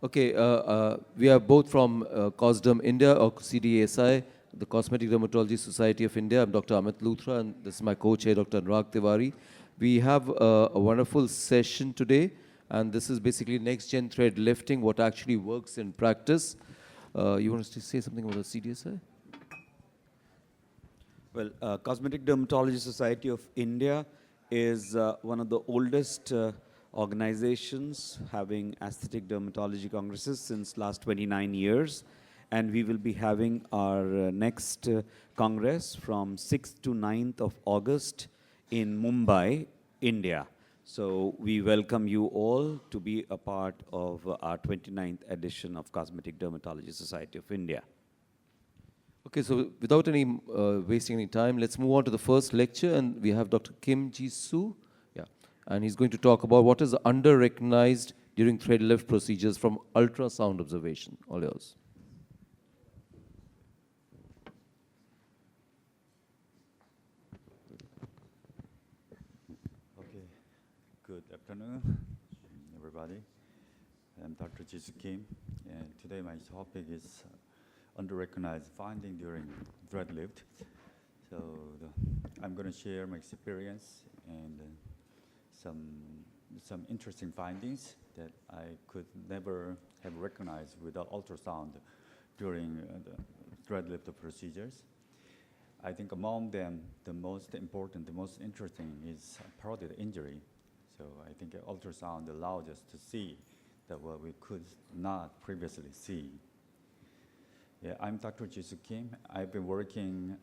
Okay, we are both from COSDERM India, or CDASI, the Cosmetic Dermatology Society of India. I'm Dr. Amit Luthra, and this is my co-chair, Dr. Anurag Tiwari. We have a wonderful session today, and this is basically next-gen thread lifting, what actually works in practice. You want to say something about the CDSI? Well, Cosmetic Dermatology Society of India is one of the oldest organizations having aesthetic dermatology congresses since last 29 years. And we will be having our next congress from 6th to 9th of August in Mumbai, India. So we welcome you all to be a part of our 29th edition of Cosmetic Dermatology Society of India. Okay, so without any wasting any time, let's move on to the first lecture, and we have Dr. Kim Ji-soo, and he's going to talk about what is under-recognized during thread lift procedures from ultrasound observation. All yours. Okay, good afternoon, everybody. I'm Dr. Ji-soo Kim, and today my topic is under-recognized finding during thread lift. So I'm going to share my experience and some interesting findings that I could never have recognized without ultrasound during the thread lift procedures. I think among them, the most important, the most interesting is parotid injury. So I think ultrasound allows us to see that what we could not previously see. Yeah, I'm Dr. Ji-soo Kim. I've been working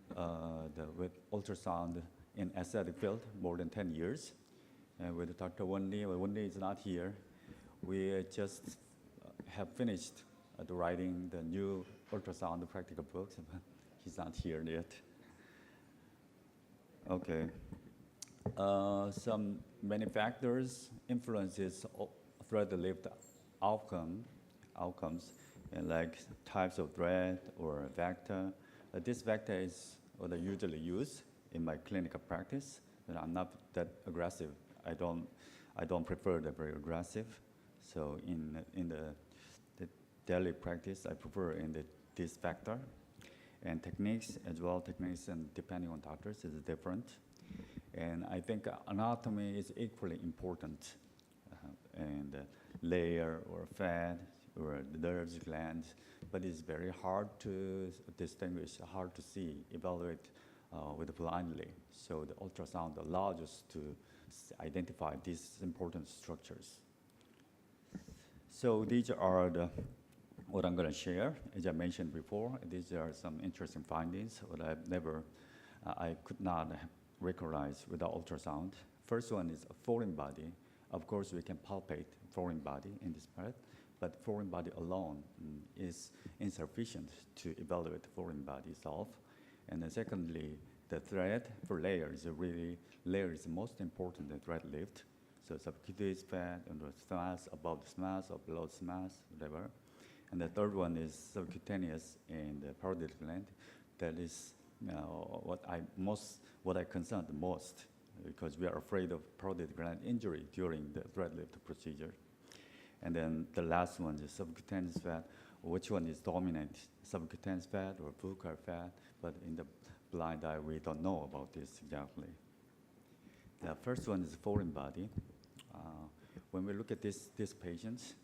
with ultrasound in aesthetic field more than 10 years. And with Dr. Wenli, Wenli is not here. We just have finished writing the new ultrasound practical books, but he's not here yet. Okay. Some many factors influences thread lift outcomes, and like types of thread or vector. This vector is what I usually use in my clinical practice, but I'm not that aggressive. I don't prefer the very aggressive. So in the daily practice, I prefer this vector. And techniques as well, techniques and depending on doctors is different. And I think anatomy is equally important. And layer or fat or nerves, glands, but it's very hard to distinguish, hard to see, evaluate with blindly. So the ultrasound allows us to identify these important structures. So these are what I'm going to share. As I mentioned before, these are some interesting findings that I could not recognize without ultrasound. First one is a foreign body. Of course, we can palpate foreign body in this part, but foreign body alone is insufficient to evaluate foreign body itself. And then secondly, the thread for layer is the most important in thread lift. So subcutaneous fat and the SMAS, above the SMAS or below the SMAS, whatever. And the third one is subcutaneous and parotid gland. That is what I concern the most, because we are afraid of parotid gland injury during the thread lift procedure. And then the last one is subcutaneous fat. Which one is dominant, subcutaneous fat or buccal fat? But in the blind eye, we don't know about this exactly. The first one is foreign body. When we look at these patients,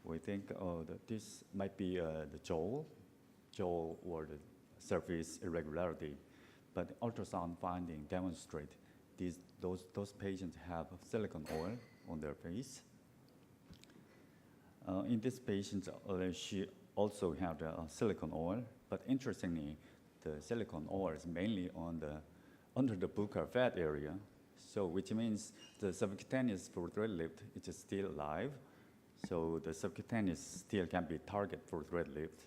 we think, that this might be the jaw or the surface irregularity. But ultrasound finding demonstrate those patients have silicone oil on their face. In this patient, she also had silicone oil, but interestingly, the silicone oil is mainly under the buccal fat area, so which means the subcutaneous for thread lift is still alive, so the subcutaneous still can be target for thread lift.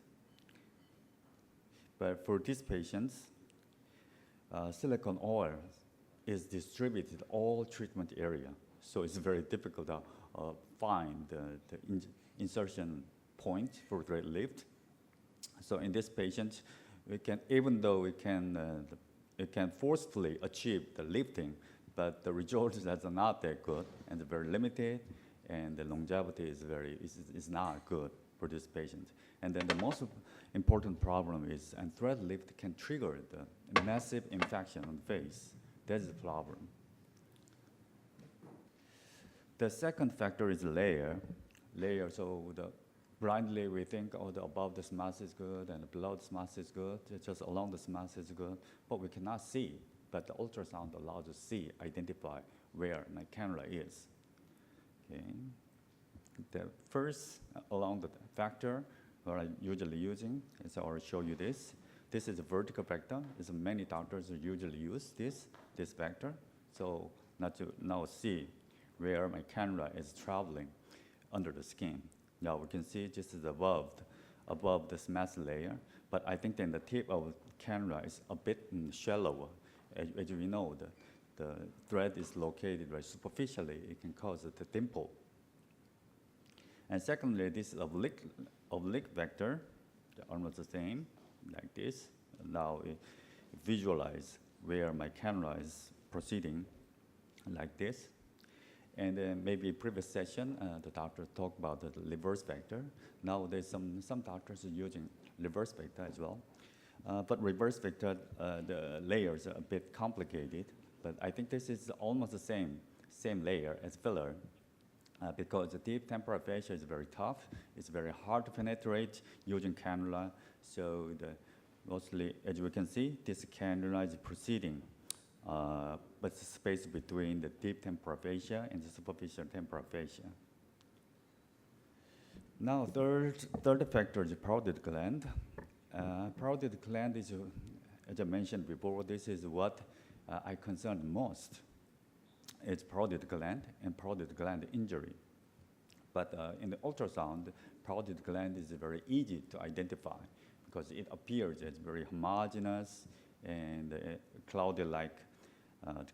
But for these patients, silicone oil is distributed all treatment area, so it's very difficult to find the insertion point for thread lift. So in this patient, even though it can forcefully achieve the lifting, but the results are not that good and very limited, and the longevity is not good. for this patient. And then the most important problem is, and thread lift can trigger the massive infection on the face. That's the problem. The second factor is layer. Layer, so blindly we think, oh, the above this mass is good and below this mass is good, just along this mass is good, but we cannot see. But the ultrasound allows us to see, identify where my cannula is. Okay. The first, along the factor, what I'm usually using is, I'll show you this. This is a vertical vector. Many doctors usually use this vector. So now see where my cannula is traveling under the skin. Now we can see this is above this mass layer, but I think then the tip of the cannula is a bit shallower. As we know, the thread is located right superficially. It can cause a dimple. And secondly, this is oblique vector, almost the same, like this. Now visualize where my cannula is proceeding, like this. And then maybe previous session, the doctor talked about the reverse vector. Now there's some doctors are using reverse vector as well. But reverse vector, the layers are a bit complicated. But I think this is almost the same layer as filler. Because the deep temporal fascia is very tough. It's very hard to penetrate using cannula. So mostly, as we can see, this cannula is proceeding, but the space between the deep temporal fascia and the superficial temporal fascia. Now, third factor is parotid gland. Parotid gland is, as I mentioned before, this is what I concerned most. It's parotid gland and parotid gland injury. But in the ultrasound, parotid gland is very easy to identify because it appears as very homogeneous and cloudy-like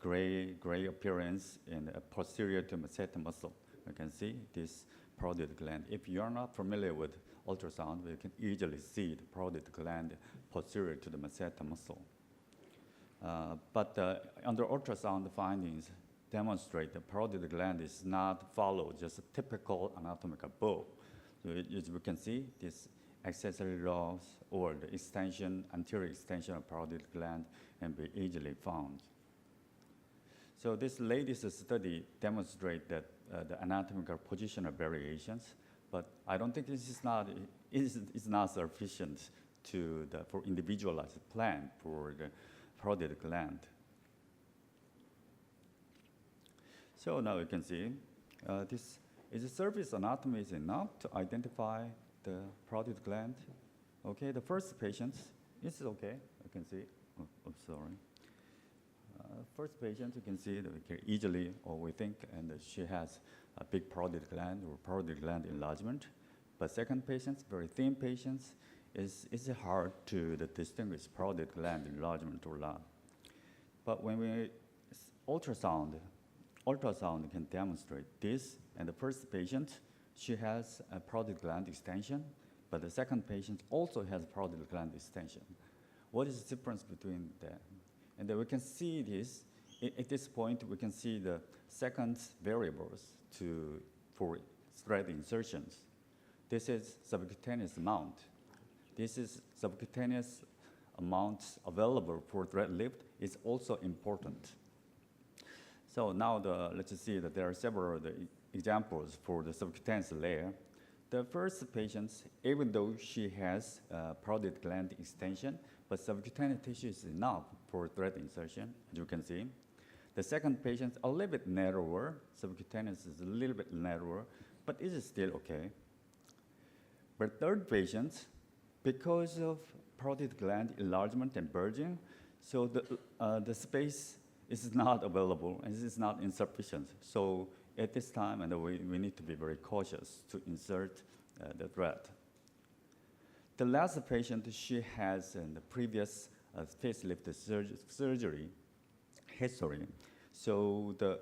gray appearance and posterior to masseter muscle. You can see this parotid gland. If you're not familiar with ultrasound, you can easily see the parotid gland posterior to the masseter muscle. But under ultrasound findings, demonstrate the parotid gland is not follow just a typical anatomical bow. So as we can see, this accessory rows or the extension, anterior extension of parotid gland can be easily found. So this latest study demonstrate that the anatomical positional variations, but I don't think this is not sufficient for individualized plan for the parotid gland. So now you can see this is the surface anatomy is enough to identify the parotid gland. Okay, the first patient, this is okay. You can see. Oh, I'm sorry. First patient, you can see that we can easily, or we think, and she has a big parotid gland or parotid gland enlargement. But second patient, very thin patients, it's hard to distinguish parotid gland enlargement or not. But when we ultrasound can demonstrate this. And the first patient, she has a parotid gland extension, but the second patient also has parotid gland extension. What is the difference between them? And then we can see this. At this point, we can see the second variables for thread insertions. This is subcutaneous amount. This is subcutaneous amount available for thread lift is also important. So now let's see that there are several examples for the subcutaneous layer. The first patient, even though she has parotid gland extension, but subcutaneous tissue is enough for thread insertion, as you can see. The second patient, a little bit narrower. Subcutaneous is a little bit narrower, but it is still okay. But third patient, because of parotid gland enlargement and bulging, so the space is not available and is not insufficient. So at this time, and we need to be very cautious to insert the thread. The last patient, she has in the previous facelift surgery history. So the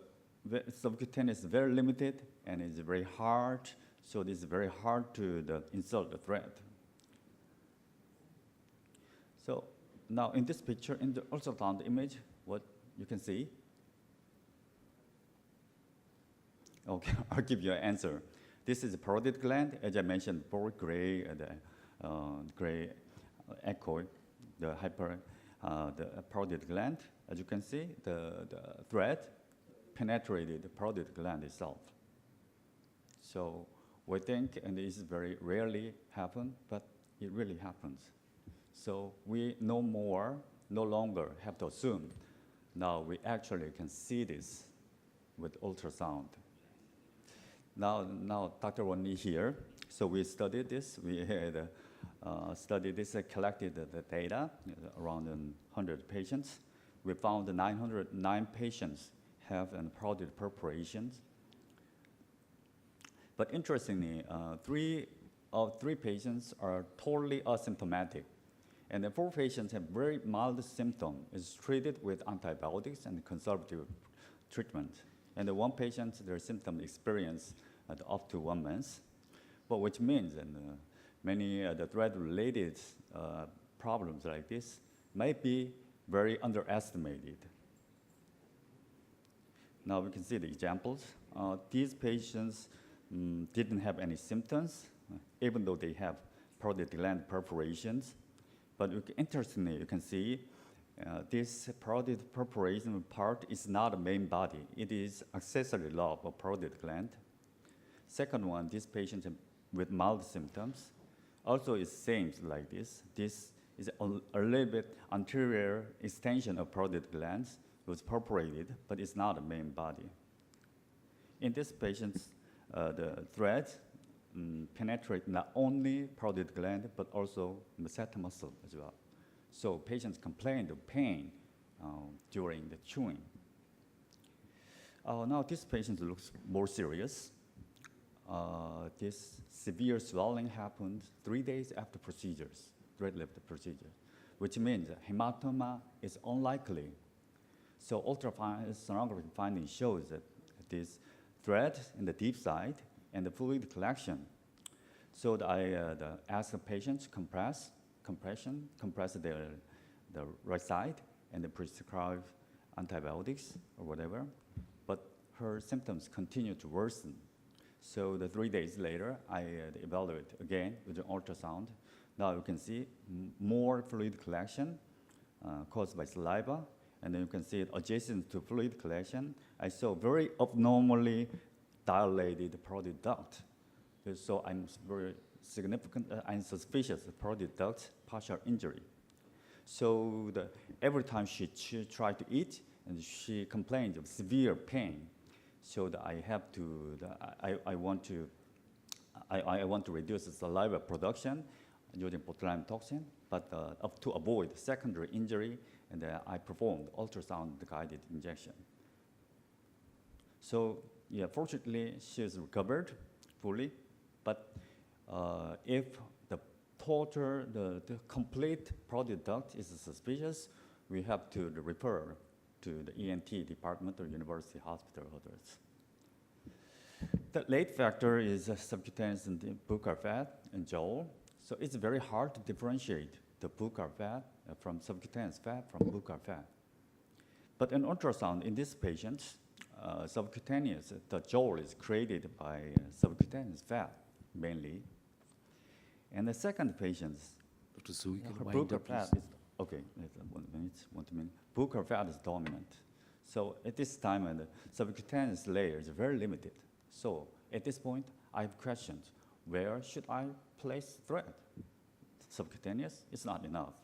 subcutaneous is very limited and it's very hard. So it's very hard to insert the thread. So now in this picture, in the ultrasound image, what you can see. Okay, I'll give you an answer. This is a parotid gland, as I mentioned before, gray, gray echo, the parotid gland. As you can see, the thread penetrated the parotid gland itself. So we think, and this very rarely happen, but it really happens. So we no longer have to assume. Now we actually can see this with ultrasound. Now Dr. Wani here. So we studied this. We had studied this, collected the data, around 100 patients. We found 909 patients have parotid perforations. But interestingly, three patients are totally asymptomatic. And the 4 patients have very mild symptoms, is treated with antibiotics and conservative treatment. And the 1 patient, their symptom experience up to 1 month, but which means many the thread-related problems like this might be very underestimated. Now we can see the examples. These patients didn't have any symptoms, even though they have parotid gland perforations. But interestingly, you can see this parotid perforation part is not the main body. It is accessory lobe of parotid gland. Second one, this patient with mild symptoms. Also, it seems like this. This is a little bit anterior extension of parotid glands. It was perforated, but it's not the main body. In this patient, the thread penetrate not only parotid gland, but also masseter muscle as well. So patients complained of pain during the chewing. Now this patient looks more serious. This severe swelling happened 3 days after procedures, thread lift procedure, which means hematoma is unlikely. So ultrasonography finding shows that this thread in the deep side and the fluid collection. So I ask the patients compress the right side and prescribe antibiotics or whatever, but her symptoms continue to worsen. So the 3 days later, I evaluate again with an ultrasound. Now you can see more fluid collection caused by saliva, and then you can see it adjacent to fluid collection. I saw very abnormally dilated parotid duct. So I'm very significant, I'm suspicious of parotid duct partial injury. So every time she tried to eat, and she complained of severe pain. So that I have to, I want to reduce the saliva production using botulinum toxin, but to avoid secondary injury, and I performed ultrasound-guided injection. So yeah, fortunately, she is recovered fully, but if the complete parotid duct is suspicious, we have to refer to the ENT department or university hospital others. The late factor is subcutaneous buccal fat and jowl. So it's very hard to differentiate the buccal fat from subcutaneous fat from buccal fat. But in ultrasound, in this patient, subcutaneous, the jowl is created by subcutaneous fat mainly. And the second patient, Dr. Su, you can her wind buccal up, fat please. is, okay, 1 minute. Buccal fat is dominant. So at this time, the subcutaneous layer is very limited. So at this point, I have questions. Where should I place thread? Subcutaneous is not enough.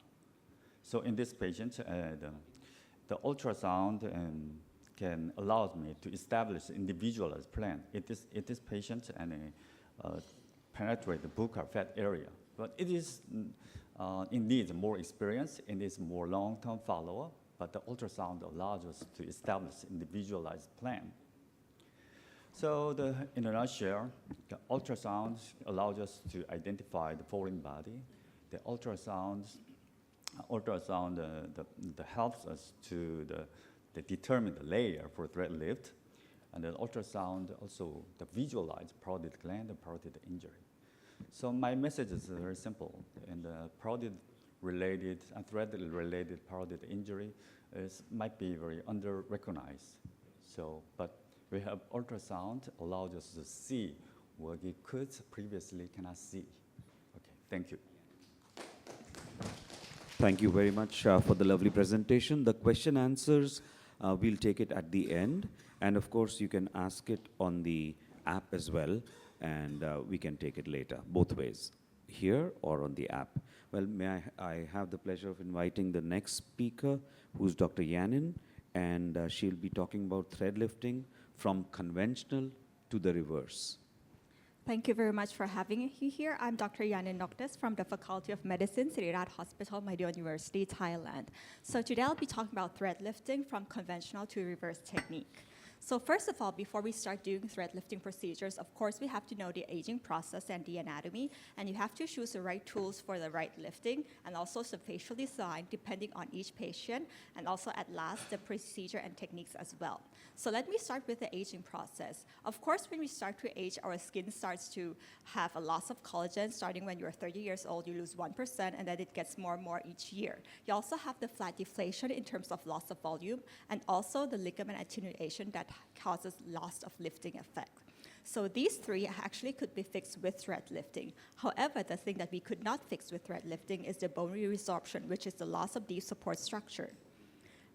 So in this patient, the ultrasound can allow me to establish individualized plan. It is patient and penetrate the buccal fat area. But it is indeed more experience, it is more long-term follow-up, but the ultrasound allows us to establish individualized plan. So in a nutshell, the ultrasound allows us to identify the foreign body. The ultrasound helps us to determine the layer for thread lift. And the ultrasound also visualize parotid gland and parotid injury. So my message is very simple. And the parotid-related and thread-related parotid injury might be very under-recognized. So, but we have ultrasound allows us to see what we could previously cannot see. Okay, thank you. Thank you very much for the lovely presentation. The question answers, we'll take it at the end. And of course, you can ask it on the app as well, and we can take it later, both ways, here or on the app. Well, may I have the pleasure of inviting the next speaker, who's Dr. Yanin, and she'll be talking about thread lifting from conventional to the reverse. Thank you very much for having me here. I'm Dr. Yanin Noktas from the Faculty of Medicine, Siriraj Hospital, Mahidol University, Thailand. So today I'll be talking about thread lifting from conventional to reverse technique. So first of all, before we start doing thread lifting procedures, of course, we have to know the aging process and the anatomy, and you have to choose the right tools for the right lifting, and also spatial design depending on each patient, and also at last, the procedure and techniques as well. So let me start with the aging process. Of course, when we start to age, our skin starts to have a loss of collagen. Starting when you're 30 years old, you lose 1%, and then it gets more and more each year. You also have the flat deflation in terms of loss of volume, and also the ligament attenuation that causes loss of lifting effect. So these three actually could be fixed with thread lifting. However, the thing that we could not fix with thread lifting is the bone resorption, which is the loss of deep support structure.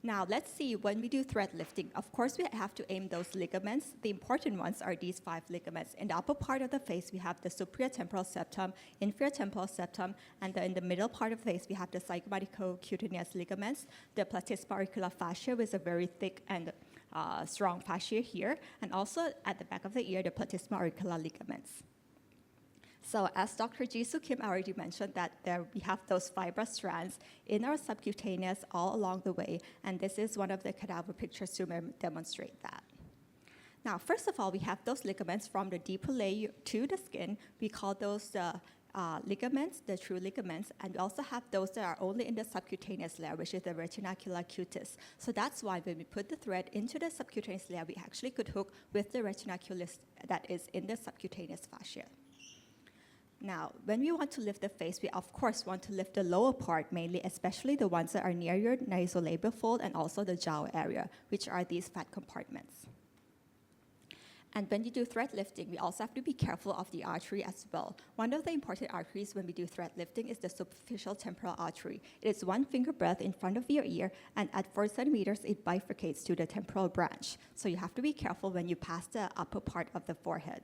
Now, let's see, when we do thread lifting, of course, we have to aim those ligaments. The important ones are these 5 ligaments. In the upper part of the face, we have the superior temporal septum, inferior temporal septum, and then in the middle part of the face, we have the zygomatico-cutaneous ligaments, the platysma auricular fascia with a very thick and strong fascia here, and also at the back of the ear, the platysma auricular ligaments. So as Dr. Jisoo Kim already mentioned, that we have those fibrous strands in our subcutaneous all along the way, and this is one of the cadaver pictures to demonstrate that. Now, first of all, we have those ligaments from the deeper layer to the skin. We call those ligaments, the true ligaments, and we also have those that are only in the subcutaneous layer, which is the retinacular cutis. So that's why when we put the thread into the subcutaneous layer, we actually could hook with the retinaculus that is in the subcutaneous fascia. Now, when we want to lift the face, we of course want to lift the lower part mainly, especially the ones that are near your nasolabial fold and also the jowl area, which are these fat compartments. And when you do thread lifting, we also have to be careful of the artery as well. One of the important arteries when we do thread lifting is the superficial temporal artery. It is 1 finger breadth in front of your ear, and at 4 centimeters, it bifurcates to the temporal branch. So you have to be careful when you pass the upper part of the forehead.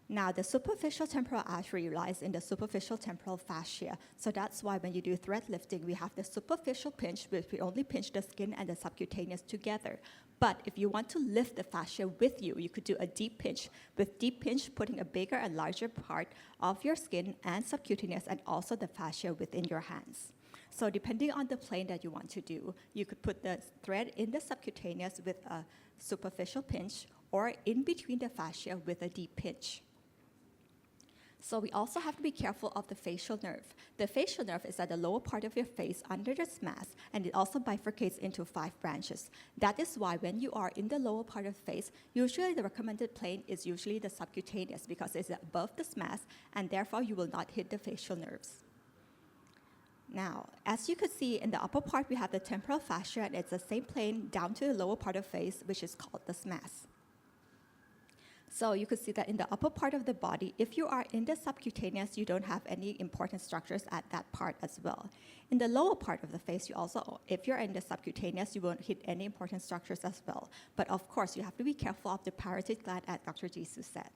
Now, the superficial temporal artery lies in the superficial temporal fascia. So that's why when you do thread lifting, we have the superficial pinch, which we only pinch the skin and the subcutaneous together. But if you want to lift the fascia with you, you could do a deep pinch. With deep pinch, putting a bigger and larger part of your skin and subcutaneous and also the fascia within your hands. So depending on the plane that you want to do, you could put the thread in the subcutaneous with a superficial pinch or in between the fascia with a deep pinch. So we also have to be careful of the facial nerve. The facial nerve is at the lower part of your face under the mask, and it also bifurcates into 5 branches. That is why when you are in the lower part of the face, usually the recommended plane is usually the subcutaneous because it's above the mask, and therefore you will not hit the facial nerves. Now, as you could see in the upper part, we have the temporal fascia, and it's the same plane down to the lower part of the face, which is called the mask. So you could see that in the upper part of the body, if you are in the subcutaneous, you don't have any important structures at that part as well. In the lower part of the face, you also, if you're in the subcutaneous, you won't hit any important structures as well. But of course, you have to be careful of the parotid gland, as Dr. Jisoo said.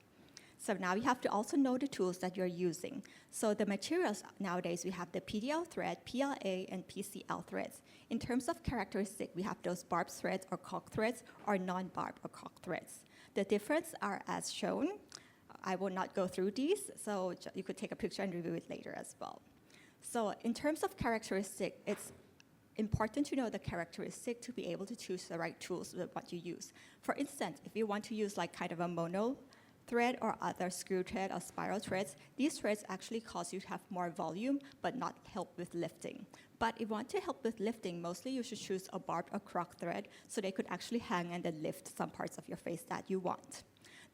So now you have to also know the tools that you're using. So the materials nowadays, we have the PDL thread, PLA, and PCL threads. In terms of characteristic, we have those barbed threads or cork threads or non-barbed or cork threads. The difference are as shown. I will not go through these, so you could take a picture and review it later as well. So in terms of characteristic, it's important to know the characteristic to be able to choose the right tools with what you use. For instance, if you want to use like kind of a mono thread or other screw thread or spiral threads, these threads actually cause you to have more volume but not help with lifting. But if you want to help with lifting, mostly you should choose a barbed or croc thread so they could actually hang and then lift some parts of your face that you want.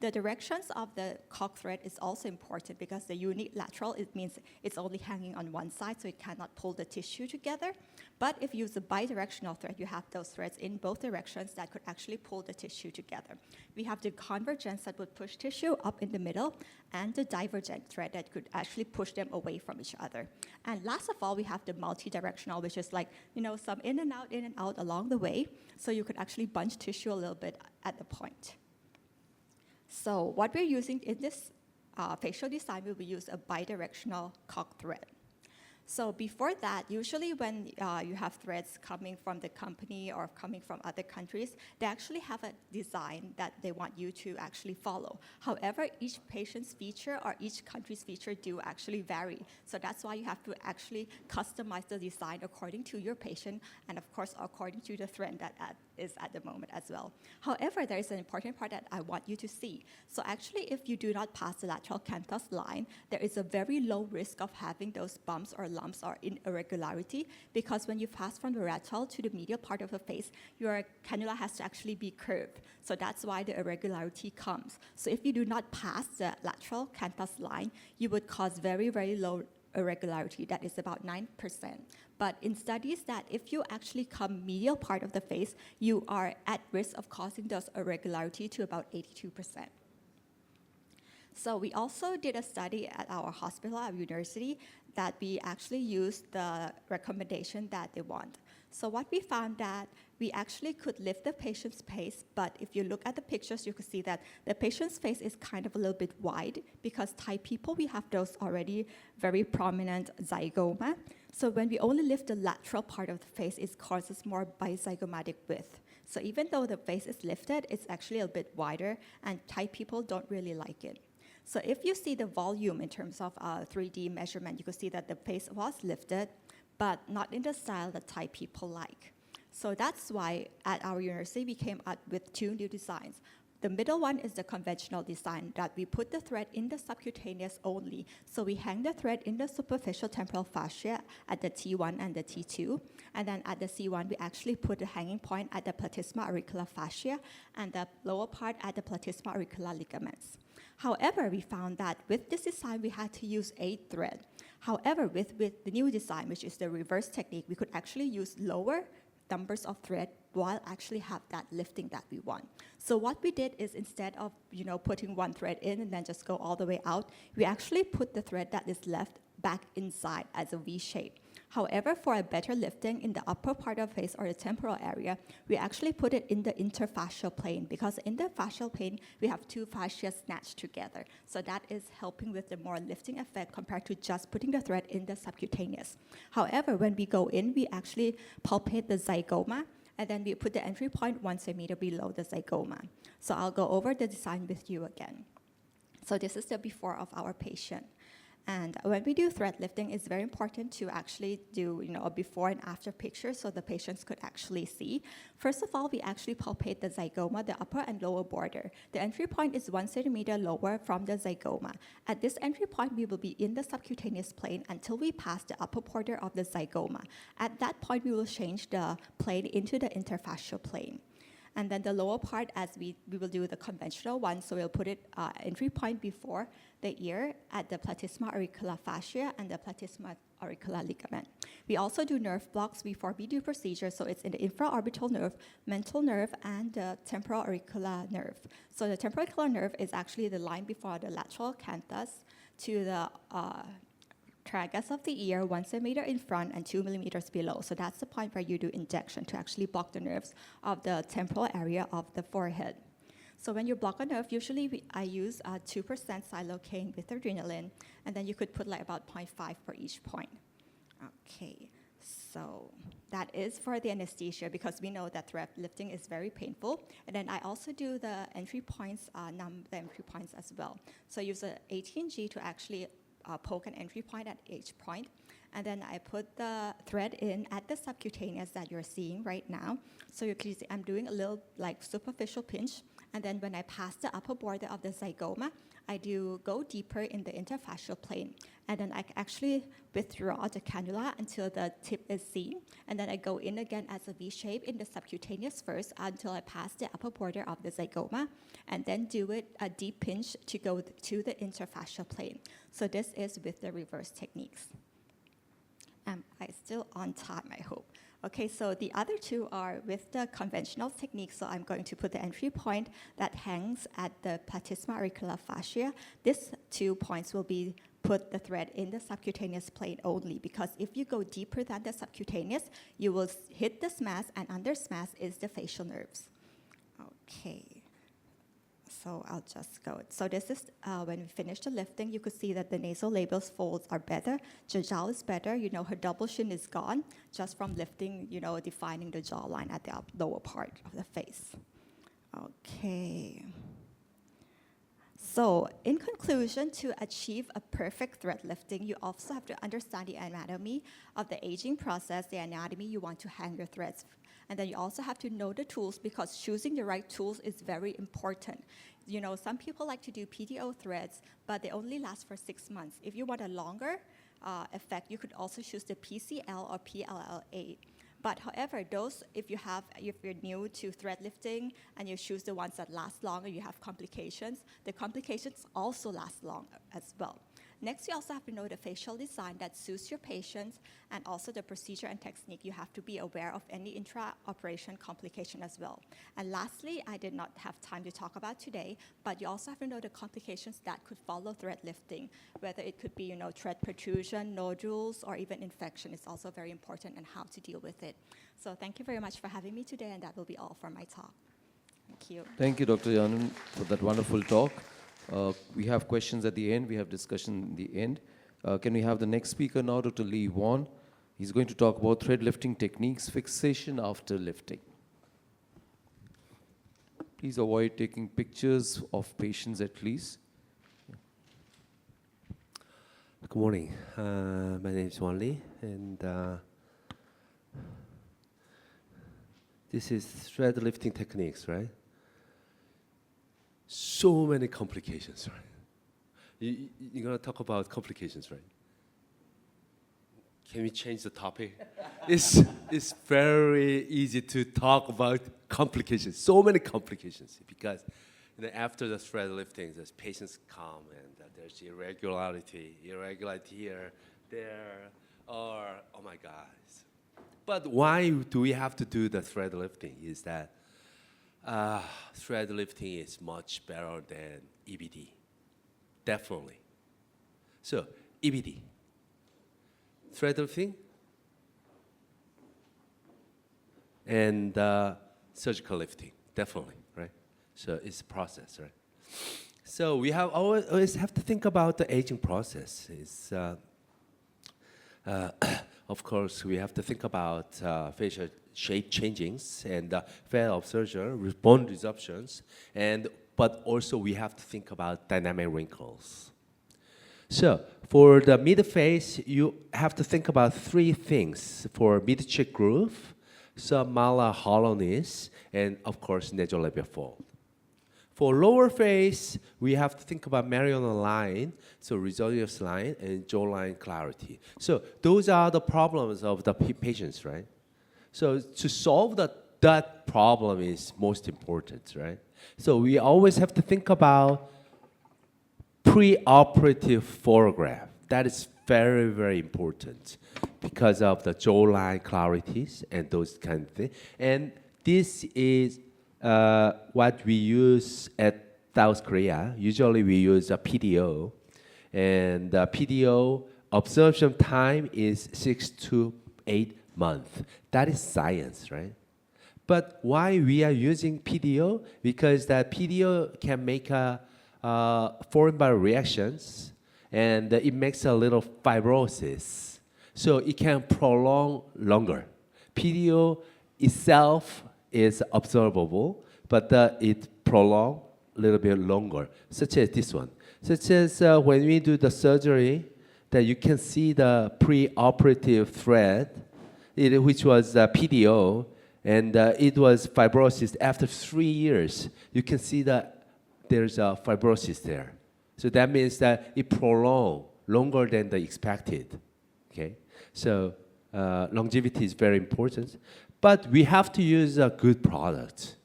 The directions of the cock thread is also important because the unilateral, it means it's only hanging on one side, so it cannot pull the tissue together. But if you use a bidirectional thread, you have those threads in both directions that could actually pull the tissue together. We have the convergence that would push tissue up in the middle, and the divergent thread that could actually push them away from each other. And last of all, we have the multi-directional, which is like, some in and out along the way, so you could actually bunch tissue a little bit at the point. So what we're using in this facial design, we will use a bidirectional cock thread. So before that, usually when you have threads coming from the company or coming from other countries, they actually have a design that they want you to actually follow. However, each patient's feature or each country's feature do actually vary. So that's why you have to actually customize the design according to your patient and of course according to the trend that is at the moment as well. However, there is an important part that I want you to see. So actually, if you do not pass the lateral canthus line, there is a very low risk of having those bumps or lumps or irregularity, because when you pass from the lateral to the medial part of the face, your cannula has to actually be curved. So that's why the irregularity comes. So if you do not pass the lateral canthus line, you would cause very, very low irregularity, that is about 9%. But in studies that if you actually come medial part of the face, you are at risk of causing those irregularity to about 82%. So we also did a study at our hospital, our university, that we actually used the recommendation that they want. So what we found that we actually could lift the patient's face, but if you look at the pictures, you can see that the patient's face is kind of a little bit wide because Thai people, we have those already very prominent zygoma. So when we only lift the lateral part of the face, it causes more bizygomatic width. So even though the face is lifted, it's actually a bit wider, and Thai people don't really like it. So if you see the volume in terms of 3D measurement, you can see that the face was lifted, but not in the style that Thai people like. So that's why at our university we came up with two new designs. The middle one is the conventional design that we put the thread in the subcutaneous only. So we hang the thread in the superficial temporal fascia at the T1 and the T2. And then at the C1, we actually put the hanging point at the platysma auricular fascia and the lower part at the platysma auricular ligaments. However, we found that with this design, we had to use 8 thread. However, with the new design, which is the reverse technique, we could actually use lower numbers of thread while actually have that lifting that we want. So what we did is instead of putting one thread in and then just go all the way out, we actually put the thread that is left back inside as a V shape. However, for a better lifting in the upper part of the face or the temporal area, we actually put it in the interfascial plane, because in the fascial plane, we have 2 fascia snatched together. So that is helping with the more lifting effect compared to just putting the thread in the subcutaneous. However, when we go in, we actually palpate the zygoma, and then we put the entry point 1 centimeter below the zygoma. So I'll go over the design with you again. So this is the before of our patient. And when we do thread lifting, it's very important to actually do a before and after picture so the patients could actually see. First of all, we actually palpate the zygoma, the upper and lower border. The entry point is 1 centimeter lower from the zygoma. At this entry point, we will be in the subcutaneous plane until we pass the upper border of the zygoma. At that point, we will change the plane into the interfascial plane. And then the lower part, as we will do the conventional one, so we'll put it entry point before the ear at the platysma auricular fascia and the platysma auricular ligament. We also do nerve blocks before we do procedure, so it's in the infraorbital nerve, mental nerve, and the temporal auricular nerve. So the temporal auricular nerve is actually the line before the lateral canthus to the tragus of the ear, 1 centimeter in front and 2 millimeters below. So that's the point where you do injection to actually block the nerves of the temporal area of the forehead. So when you block a nerve, usually I use 2% xylocaine with adrenaline, and then you could put like about 0.5 for each point. Okay, so that is for the anesthesia, because we know that thread lifting is very painful. And then I also do the entry points, the entry points as well. So I use a 18G to actually poke an entry point at each point. And then I put the thread in at the subcutaneous that you're seeing right now. So you can see I'm doing a little like superficial pinch. And then when I pass the upper border of the zygoma, I do go deeper in the interfascial plane. And then I actually withdraw the cannula until the tip is seen. And then I go in again as a V shape in the subcutaneous first until I pass the upper border of the zygoma. And then do it a deep pinch to go to the interfascial plane. So this is with the reverse techniques. Am I still on time, I hope? Okay, so the other two are with the conventional technique. So I'm going to put the entry point that hangs at the platysma auricular fascia. These 2 points will be put the thread in the subcutaneous plane only, because if you go deeper than the subcutaneous, you will hit the SMAS, and under SMAS is the facial nerves. Okay. So I'll just go. So this is when we finish the lifting, you could see that the nasolabial folds are better. Jejal is better. You know, her double chin is gone just from lifting, you know, defining the jawline at the lower part of the face. Okay. So in conclusion, to achieve a perfect thread lifting, you also have to understand the anatomy of the aging process, the anatomy you want to hang your threads. And then you also have to know the tools, because choosing the right tools is very important. You know, some people like to do PDO threads, but they only last for 6 months. If you want a longer effect, you could also choose the PCL or PLLA. But however, if you're new to thread lifting and you choose the ones that last longer, you have complications. The complications also last long as well. Next, you also have to know the facial design that suits your patients, and also the procedure and technique. You have to be aware of any intra-operation complication as well. And lastly, I did not have time to talk about today, but you also have to know the complications that could follow thread lifting, whether it could be, you know, thread protrusion, nodules, or even infection is also very important, and how to deal with it. So thank you very much for having me today, and that will be all for my talk. Thank you. Thank you, Dr. Yanan, for that wonderful talk. We have questions at the end. We have discussion in the end. Can we have the next speaker now, Dr. Lee Won? He's going to talk about thread lifting techniques, fixation after lifting. Please avoid taking pictures of patients at least. Good morning. My name is Wan Lee, and this is thread lifting techniques, right? So many complications, right? You're going to talk about complications, right? Can we change the topic? It's very easy to talk about complications, so many complications, because after the thread lifting, the patients come and there's irregularity here, there, or, oh my God. But why do we have to do the thread lifting? Is that thread lifting is much better than EBD, definitely. So EBD, thread lifting, and surgical lifting, definitely, right? So it's a process, right? So we have always have to think about the aging process. It's of course, we have to think about facial shape changings and fair observation, bone resorptions, but also we have to think about dynamic wrinkles. So for the mid face, you have to think about 3 things: for mid-cheek groove, submalar hollowness, and of course nasolabial fold. For lower face, we have to think about meridional line, so Resortius line, and jawline clarity. So those are the problems of the patients, right? So to solve that problem is most important, right? So we always have to think about pre-operative photograph. That is very, very important because of the jawline clarities and those kind of things. And this is what we use at South Korea. Usually we use a PDO, and the PDO observation time is 6 to 8 months. That is science, right? But why we are using PDO? Because that PDO can make foreign body reactions, and it makes a little fibrosis. So it can prolong longer. PDO itself is observable, but it prolongs a little bit longer, such as this one. Such as when we do the surgery, that you can see the pre-operative thread, which was PDO, and it was fibrosis. After 3 years, you can see that there's a fibrosis there. So that means that it prolonged longer than the expected. Okay, so longevity is very important, but we have to use a good product.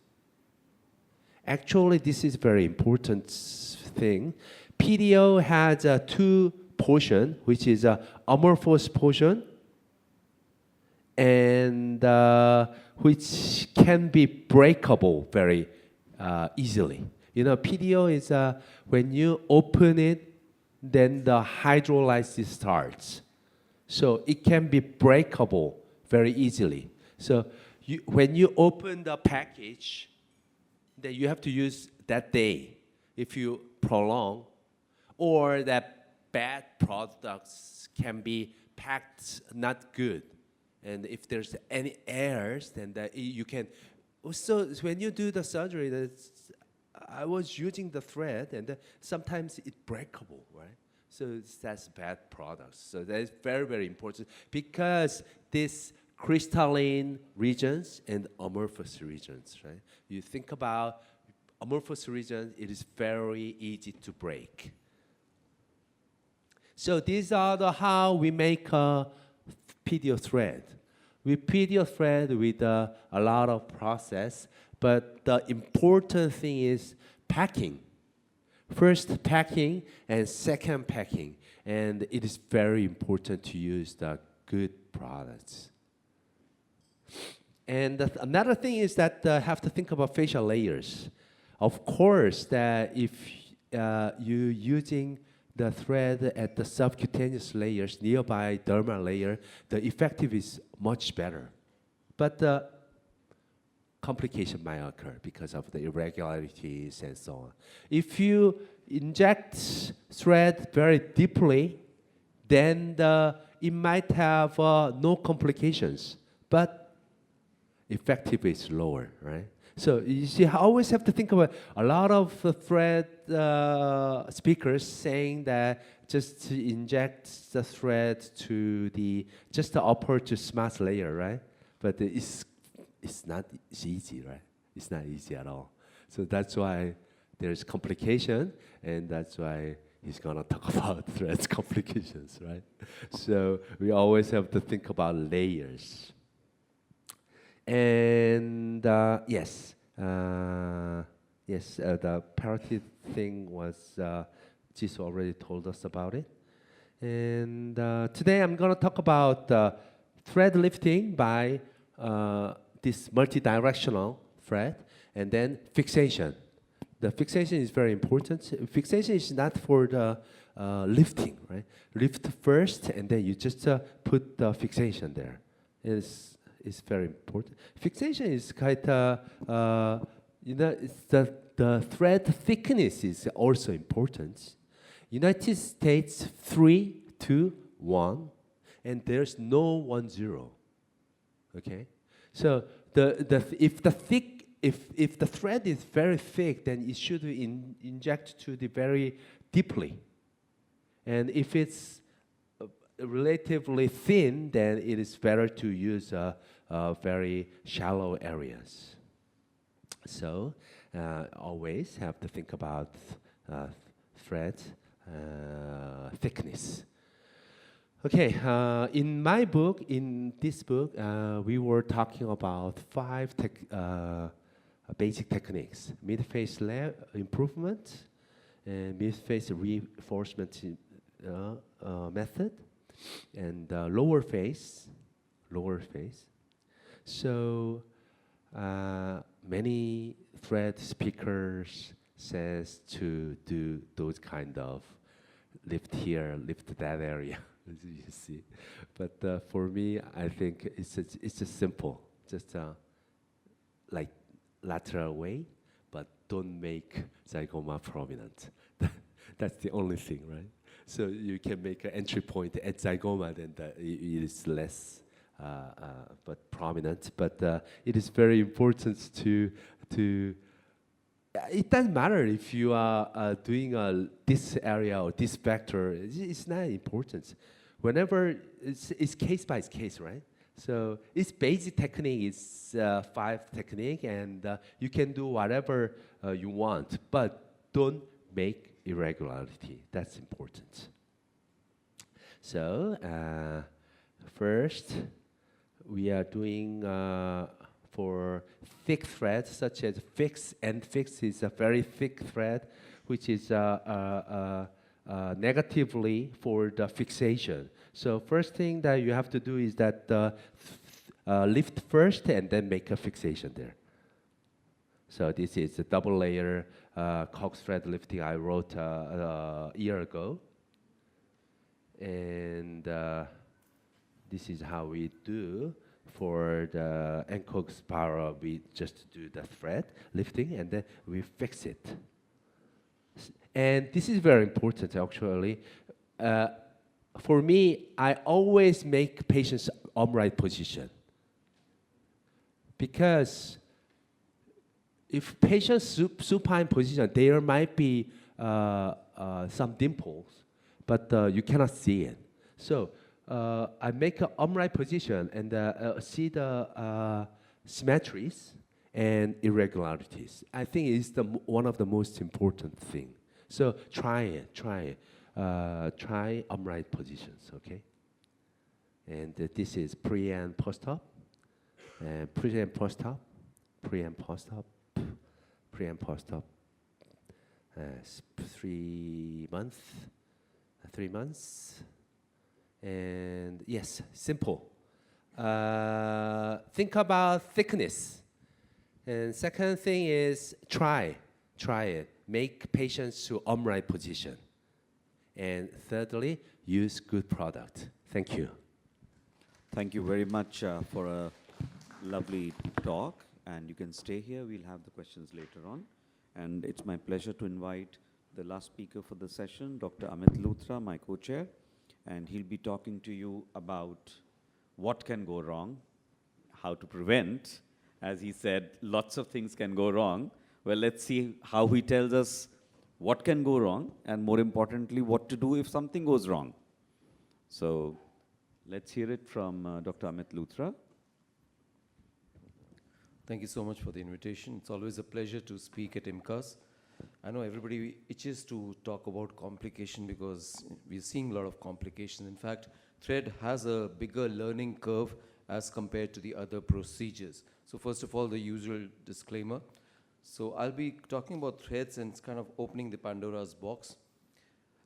Actually, this is very important thing. PDO has two portion, which is a amorphous portion, and which can be breakable very easily. You know, PDO is when you open it, then the hydrolysis starts. So it can be breakable very easily. So when you open the package, then you have to use that day if you prolong, or that bad products can be packed not good. And if there's any errors, then you can. So when you do the surgery, I was using the thread, and sometimes it's breakable, right? So that's bad products. So that is very, very important, because this crystalline regions and amorphous regions, right? You think about amorphous regions, it is very easy to break. So these are how we make a PDO thread. We PDO thread with a lot of process, but the important thing is packing. First packing and second packing. And it is very important to use the good products. And another thing is that have to think about facial layers. Of course, that if you're using the thread at the subcutaneous layers, nearby dermal layer, the effective is much better. But complication might occur because of the irregularities and so on. If you inject thread very deeply, then it might have no complications, but effective is lower, right? So you see, I always have to think about a lot of thread speakers saying that just to inject the thread to just the upper to smart layer, right? But it's not easy, right? It's not easy at all. So that's why there's complication, and that's why he's gonna talk about threads complications, right? So we always have to think about layers. And yes, the parotid thing was, Jisoo already told us about it. And today I'm gonna talk about thread lifting by this multidirectional thread, and then fixation. The fixation is very important. Fixation is not for the lifting, right? Lift first, and then you just put the fixation there. It's very important. Fixation is quite, it's the thread thickness is also important. United States 3, 2, 1, and there's no 1, 0. Okay, so if the thread is very thick, then it should inject to the very deeply, and if it's relatively thin, then it is better to use very shallow areas. So always have to think about thread thickness. Okay, in my book, in this book, we were talking about 5 basic techniques: mid-face improvement, and mid-face reinforcement method, and lower face. So many thread speakers says to do those kind of lift here, lift that area. You see, but for me, I think it's just simple, just like lateral way, but don't make zygoma prominent. That's the only thing, right? So you can make an entry point at zygoma, then it is less but prominent. But it is very important to. It doesn't matter if you are doing this area or this vector. It's not important. Whenever it's case by case, right? So its basic technique is 5 technique, and you can do whatever you want, but don't make irregularity. That's important. So first, we are doing for thick threads, such as fix, and fix is a very thick thread, which is negatively for the fixation. So first thing that you have to do is that lift first and then make a fixation there. So this is a double layer Cox thread lifting I wrote a year ago. And this is how we do for the NCOG spiral. We just do the thread lifting and then we fix it. And this is very important actually. For me, I always make patients upright position. Because if patients supine position, there might be some dimples, but you cannot see it. So I make an upright position and see the symmetries and irregularities. I think it's one of the most important thing. So try it. Try upright positions, okay? And this is pre and post-op, and pre and post-op, pre and post-op, pre and post-op. 3 months, 3 months, and yes, simple. Think about thickness. And second thing is try it. Make patients to upright position. And thirdly, use good product. Thank you. Thank you very much for a lovely talk. And you can stay here. We'll have the questions later on. And it's my pleasure to invite the last speaker for the session, Dr. Amit Luthra, my co-chair. And he'll be talking to you about what can go wrong, how to prevent. As he said, lots of things can go wrong. Well, let's see how he tells us what can go wrong, and more importantly, what to do if something goes wrong. So let's hear it from Dr. Amit Luthra. Thank you so much for the invitation. It's always a pleasure to speak at IMCAS. I know everybody itches to talk about complication because we're seeing a lot of complications. In fact, thread has a bigger learning curve as compared to the other procedures. So first of all, the usual disclaimer. So I'll be talking about threads and kind of opening the Pandora's box.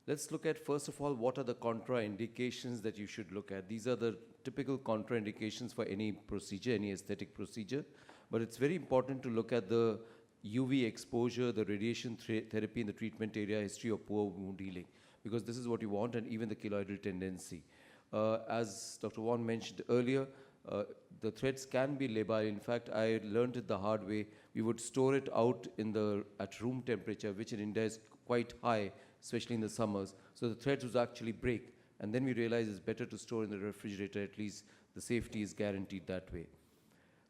Let's look at, first of all, what are the contraindications that you should look at. These are the typical contraindications for any procedure, any aesthetic procedure. But it's very important to look at the UV exposure, the radiation therapy in the treatment area, history of poor wound healing, because this is what you want, and even the keloidal tendency. As Dr. Wong mentioned earlier, the threads can be labile. In fact, I learned it the hard way. We would store it out at room temperature, which in India is quite high, especially in the summers. So the threads would actually break. And then we realized it's better to store in the refrigerator. At least the safety is guaranteed that way.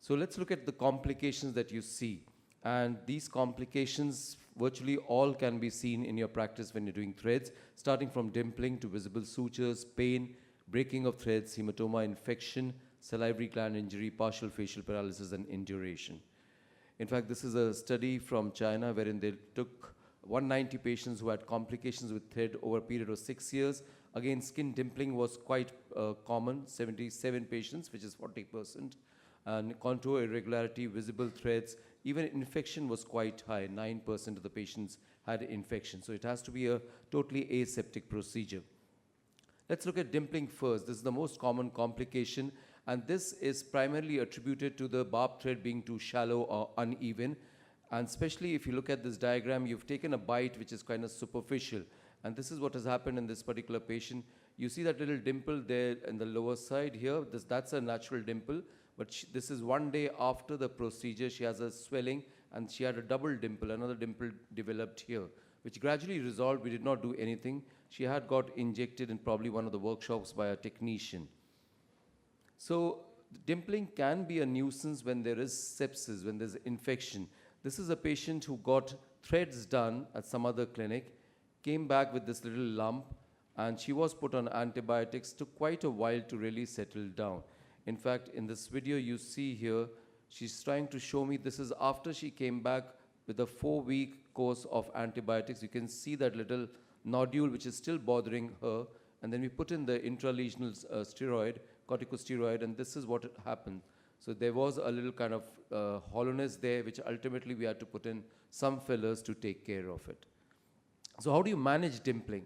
So let's look at the complications that you see. And these complications, virtually all can be seen in your practice when you're doing threads, starting from dimpling to visible sutures, pain, breaking of threads, hematoma, infection, salivary gland injury, partial facial paralysis, and induration. In fact, this is a study from China wherein they took 190 patients who had complications with thread over a period of 6 years. Again, skin dimpling was quite common, 77 patients, which is 40%. And contour irregularity, visible threads, even infection was quite high. 9% of the patients had infection. So it has to be a totally aseptic procedure. Let's look at dimpling first. This is the most common complication. And this is primarily attributed to the barb thread being too shallow or uneven. And especially if you look at this diagram, you've taken a bite which is kind of superficial. And this is what has happened in this particular patient. You see that little dimple there in the lower side here. That's a natural dimple. But this is 1 day after the procedure. She has a swelling and she had a double dimple. Another dimple developed here, which gradually resolved. We did not do anything. She had got injected in probably one of the workshops by a technician. So dimpling can be a nuisance when there is sepsis, when there's infection. This is a patient who got threads done at some other clinic, came back with this little lump, and she was put on antibiotics. Took quite a while to really settle down. In fact, in this video you see here, she's trying to show me this is after she came back with a 4-week course of antibiotics. You can see that little nodule which is still bothering her. And then we put in the intralesional steroid, corticosteroid, and this is what happened. So there was a little kind of hollowness there, which ultimately we had to put in some fillers to take care of it. So how do you manage dimpling?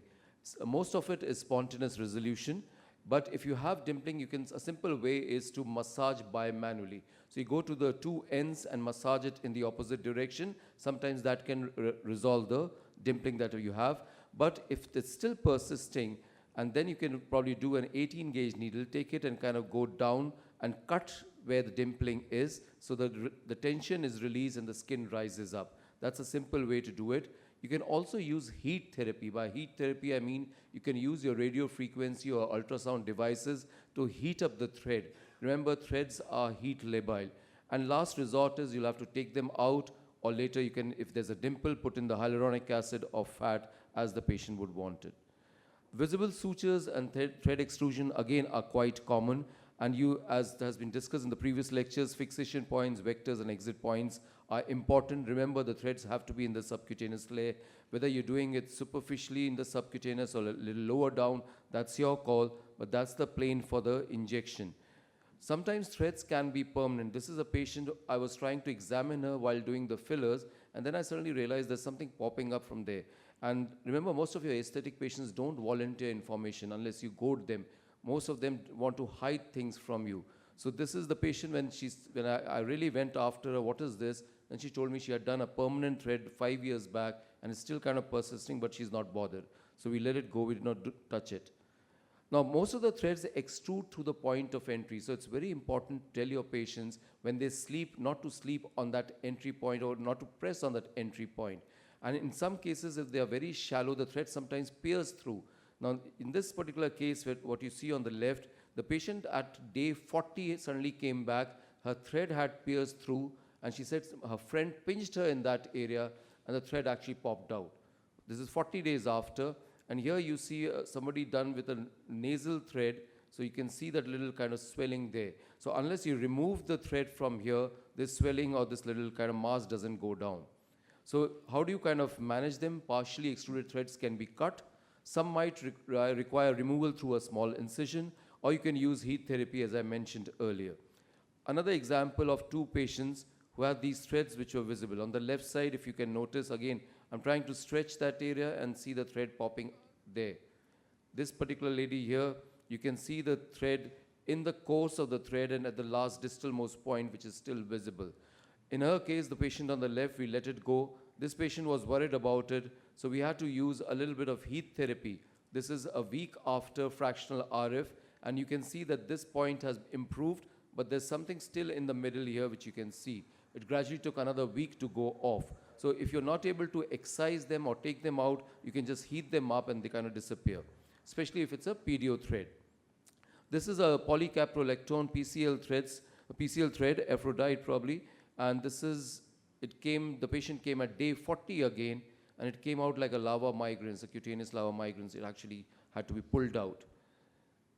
Most of it is spontaneous resolution, but if you have dimpling, a simple way is to massage bimanually. So you go to the two ends and massage it in the opposite direction. Sometimes that can resolve the dimpling that you have. But if it's still persisting, and then you can probably do an 18-gauge needle, take it and kind of go down and cut where the dimpling is, so that the tension is released and the skin rises up. That's a simple way to do it. You can also use heat therapy. By heat therapy, I mean you can use your radio frequency or ultrasound devices to heat up the thread. Remember, threads are heat labile. And last resort is you'll have to take them out, or later you can, if there's a dimple, put in the hyaluronic acid or fat as the patient would want it. Visible sutures and thread extrusion, again, are quite common. And you, as has been discussed in the previous lectures, fixation points, vectors, and exit points are important. Remember, the threads have to be in the subcutaneous layer. Whether you're doing it superficially in the subcutaneous or a little lower down, that's your call, but that's the plane for the injection. Sometimes threads can be permanent. This is a patient, I was trying to examine her while doing the fillers, and then I suddenly realized there's something popping up from there. And remember, most of your aesthetic patients don't volunteer information unless you goad them. Most of them want to hide things from you. So this is the patient when I really went after her, what is this? And she told me she had done a permanent thread 5 years back, and it's still kind of persisting, but she's not bothered. So we let it go, we did not touch it. Now, most of the threads extrude through the point of entry. So it's very important to tell your patients when they sleep, not to sleep on that entry point or not to press on that entry point. And in some cases, if they are very shallow, the thread sometimes pierce through. Now, in this particular case, what you see on the left, the patient at day 40 suddenly came back, her thread had pierced through, and she said her friend pinched her in that area, and the thread actually popped out. This is 40 days after, and here you see somebody done with a nasal thread, so you can see that little kind of swelling there. So unless you remove the thread from here, this swelling or this little kind of mass doesn't go down. So how do you kind of manage them? Partially extruded threads can be cut. Some might require removal through a small incision, or you can use heat therapy, as I mentioned earlier. Another example of two patients who have these threads which are visible. On the left side, if you can notice, again, I'm trying to stretch that area and see the thread popping there. This particular lady here, you can see the thread in the course of the thread and at the last distalmost point, which is still visible. In her case, the patient on the left, we let it go. This patient was worried about it, so we had to use a little bit of heat therapy. This is a week after fractional RF, and you can see that this point has improved, but there's something still in the middle here which you can see. It gradually took another week to go off. So if you're not able to excise them or take them out, you can just heat them up and they kind of disappear, especially if it's a PDO thread. This is a polycaprolactone PCL thread, Aphrodite probably, and this is, the patient came at day 40 again, and it came out like a lava migrans, a cutaneous lava migrans. It actually had to be pulled out.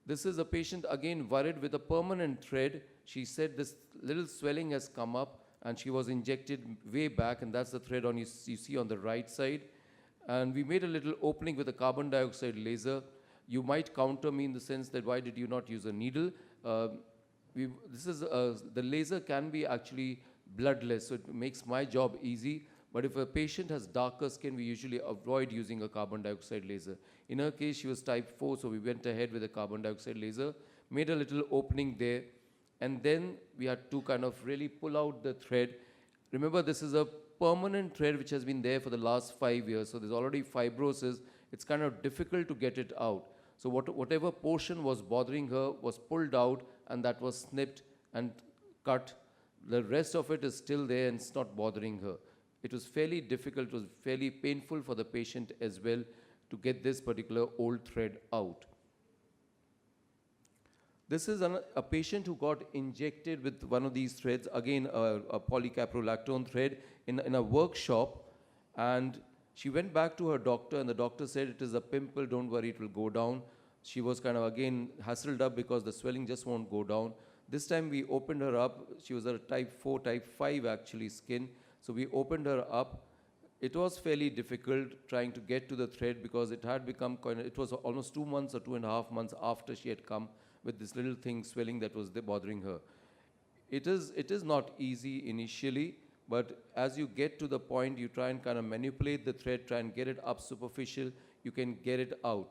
This is a patient, again, worried with a permanent thread. She said this little swelling has come up, and she was injected way back, and that's the thread you see on the right side. And we made a little opening with a carbon dioxide laser. You might counter me in the sense that why did you not use a needle? The laser can be actually bloodless, so it makes my job easy. But if a patient has darker skin, we usually avoid using a carbon dioxide laser. In her case, she was type 4, so we went ahead with a carbon dioxide laser, made a little opening there, and then we had to kind of really pull out the thread. Remember, this is a permanent thread which has been there for the last 5 years, so there's already fibrosis. It's kind of difficult to get it out. So whatever portion was bothering her was pulled out, and that was snipped and cut. The rest of it is still there and it's not bothering her. It was fairly difficult, it was fairly painful for the patient as well to get this particular old thread out. This is a patient who got injected with one of these threads, again a polycaprolactone thread in a workshop, and she went back to her doctor, and the doctor said, it is a pimple, don't worry, it will go down. She was kind of again hassled up because the swelling just won't go down. This time we opened her up. She was a type 4, type 5 actually skin. So we opened her up. It was fairly difficult trying to get to the thread because it had become it was almost 2 months or 2.5 months after she had come with this little thing swelling that was bothering her. It is not easy initially, but as you get to the point, you try and kind of manipulate the thread, try and get it up superficial, you can get it out.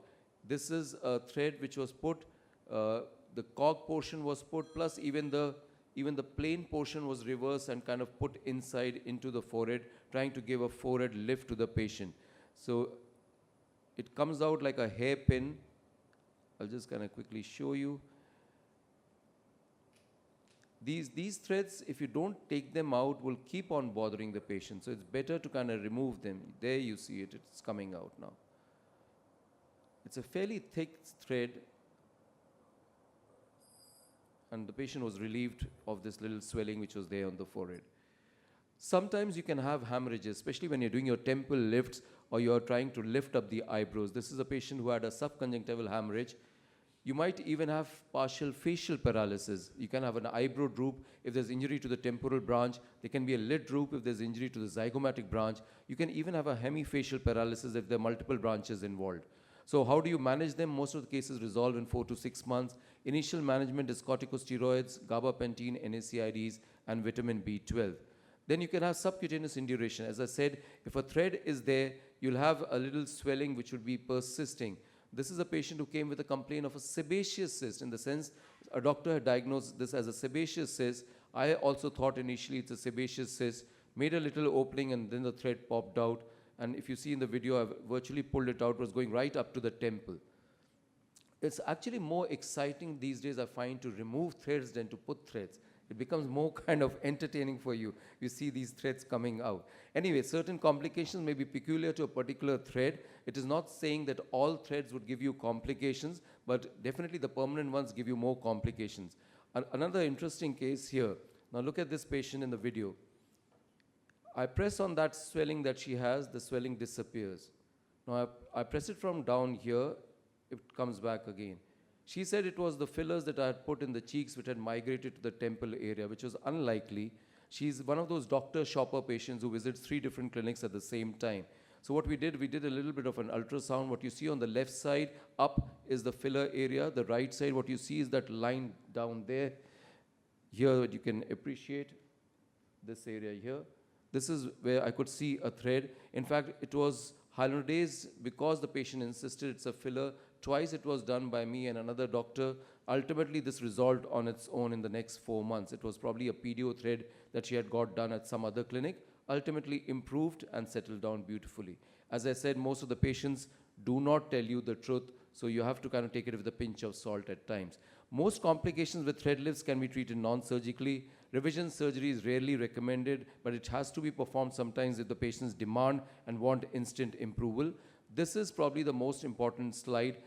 This is a thread which was put, the cog portion was put, plus even the plain portion was reversed and kind of put inside into the forehead, trying to give a forehead lift to the patient. So it comes out like a hairpin. I'll just kind of quickly show you. These threads, if you don't take them out, will keep on bothering the patient. So it's better to kind of remove them. There you see it, it's coming out now. It's a fairly thick thread, and the patient was relieved of this little swelling which was there on the forehead. Sometimes you can have hemorrhages, especially when you're doing your temple lifts or you're trying to lift up the eyebrows. This is a patient who had a subconjunctival hemorrhage. You might even have partial facial paralysis. You can have an eyebrow droop if there's injury to the temporal branch. There can be a lid droop if there's injury to the zygomatic branch. You can even have a hemifacial paralysis if there are multiple branches involved. So how do you manage them? Most of the cases resolve in 4 to 6 months. Initial management is corticosteroids, gabapentin, NSAIDs, and vitamin B12. Then you can have subcutaneous induration. As I said, if a thread is there, you'll have a little swelling which would be persisting. This is a patient who came with a complaint of a sebaceous cyst, in the sense a doctor had diagnosed this as a sebaceous cyst. I also thought initially it's a sebaceous cyst, made a little opening and then the thread popped out. And if you see in the video, I've virtually pulled it out, it was going right up to the temple. It's actually more exciting these days, I find, to remove threads than to put threads. It becomes more kind of entertaining for you. You see these threads coming out. Anyway, certain complications may be peculiar to a particular thread. It is not saying that all threads would give you complications, but definitely the permanent ones give you more complications. Another interesting case here. Now look at this patient in the video. I press on that swelling that she has, the swelling disappears. Now I press it from down here, it comes back again. She said it was the fillers that I had put in the cheeks which had migrated to the temple area, which was unlikely. She's one of those doctor shopper patients who visits 3 different clinics at the same time. So what we did a little bit of an ultrasound. What you see on the left side up is the filler area. The right side, what you see is that line down there. Here you can appreciate this area here. This is where I could see a thread. In fact, it was hyaluronidase because the patient insisted it's a filler. Twice it was done by me and another doctor. Ultimately, this resolved on its own in the next 4 months. It was probably a PDO thread that she had got done at some other clinic. Ultimately improved and settled down beautifully. As I said, most of the patients do not tell you the truth, so you have to kind of take it with a pinch of salt at times. Most complications with thread lifts can be treated non-surgically. Revision surgery is rarely recommended, but it has to be performed sometimes if the patients demand and want instant approval. This is probably the most important slide.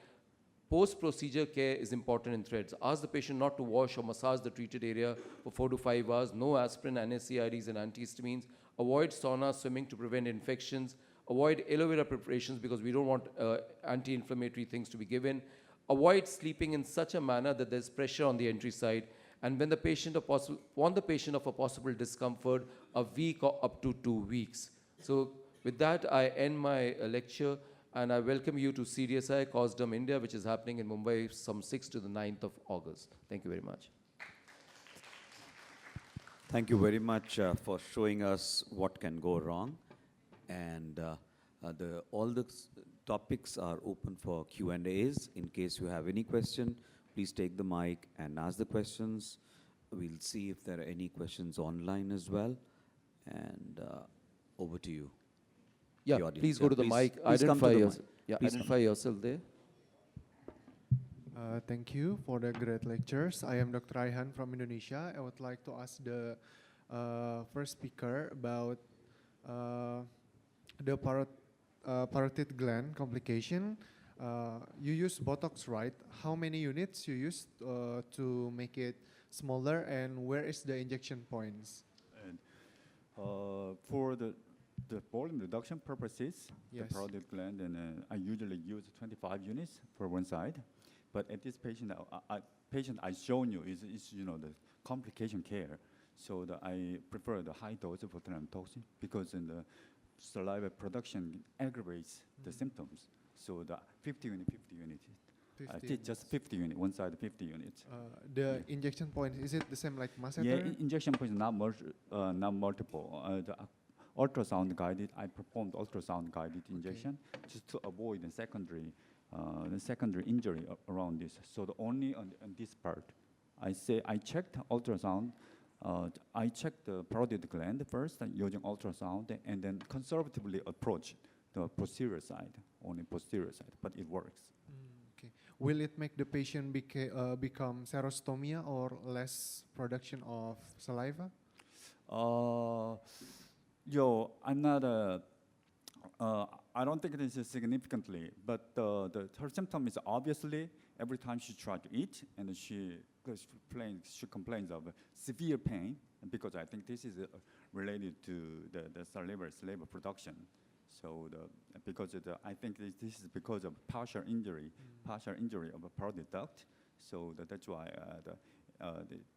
Post-procedure care is important in threads. Ask the patient not to wash or massage the treated area for 4 to 5 hours. No aspirin, NSAIDs, and antihistamines. Avoid sauna, swimming to prevent infections. Avoid aloe vera preparations because we don't want anti-inflammatory things to be given. Avoid sleeping in such a manner that there's pressure on the entry side. And when the patient warn the patient of a possible discomfort, a week or up to 2 weeks. So with that, I end my lecture. And I welcome you to CDSI COSDM India, which is happening in Mumbai from 6th to the 9th of August. Thank you very much. Thank you very much for showing us what can go wrong. And all the topics are open for Q&As. In case you have any question, please take the mic and ask the questions. We'll see if there are any questions online as well. And over to you. Yeah, the audience. please go to the mic. Please come to Identify the yourself. mic. Yeah, Please identify yourself there. Thank you for the great lectures. I am Dr. Raihan from Indonesia. I would like to ask the first speaker about the parotid gland complication. You use Botox, right? How many units you use to make it smaller, and where is the injection points? And for the volume reduction purposes, Yes. the parotid gland, and I usually use 25 units for one side. But at this patient, patient I shown you is the complication care. So I prefer the high dose of botulinum toxin because in the saliva production aggravates the symptoms. So the 50 unit, 50 unit. I 50 did just 50 unit, one side 50 units. The injection point, is it the same like masseter? Yeah, injection point is not, not multiple. The ultrasound guided, I performed ultrasound guided injection just to avoid the secondary injury around this. So the only on this part, I checked ultrasound. I checked the parotid gland first using ultrasound, and then conservatively approach the posterior side, only posterior side, but it works. Okay. Will it make the patient become serostomia or less production of saliva? I'm not I don't think this is significantly, but her symptom is obviously every time she tries to eat, and she complains of severe pain, because I think this is related to the saliva production. So I think this is because of partial injury of a parotid duct. So that's why the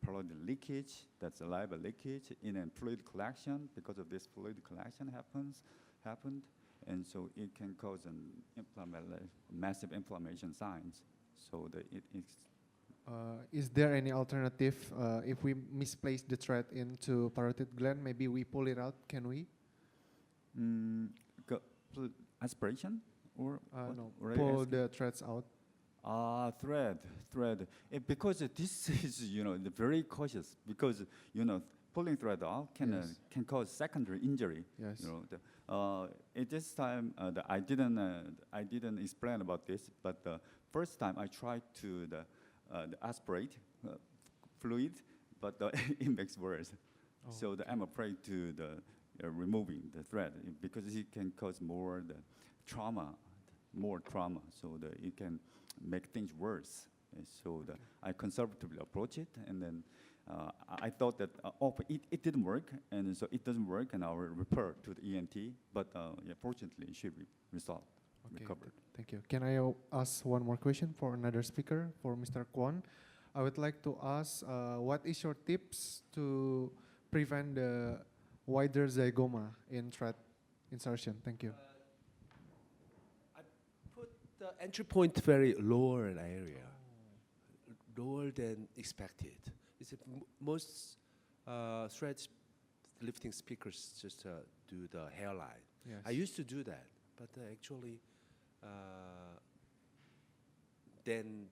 parotid leakage, that saliva leakage, in a fluid collection, because of this fluid collection happened, and so it can cause an massive inflammation signs. So Is there any alternative if we misplace the thread into parotid gland? Maybe we pull it out. Can we? Aspiration or what? No. Or Pull the threads out. Thread. Because this is very cautious, because pulling thread out can cause secondary injury. Yes. At this time, I didn't explain about this, but the first time I tried to aspirate fluid, but it makes worse. Oh. So I'm afraid to removing the thread, because it can cause more trauma. So it can make things worse. And so I conservatively approach it, and then I thought that it didn't work, and so it doesn't work, and I will refer to the ENT. But fortunately, she resolved, recovered. Thank you. Can I ask one more question for another speaker, for Mr. Kwon? I would like to ask, what is your tips to prevent the wider zygoma in thread insertion? Thank you. I put the entry point very lower area, lower than expected. It's most thread lifting speakers just do the hairline. Yes. I used to do that, but actually, then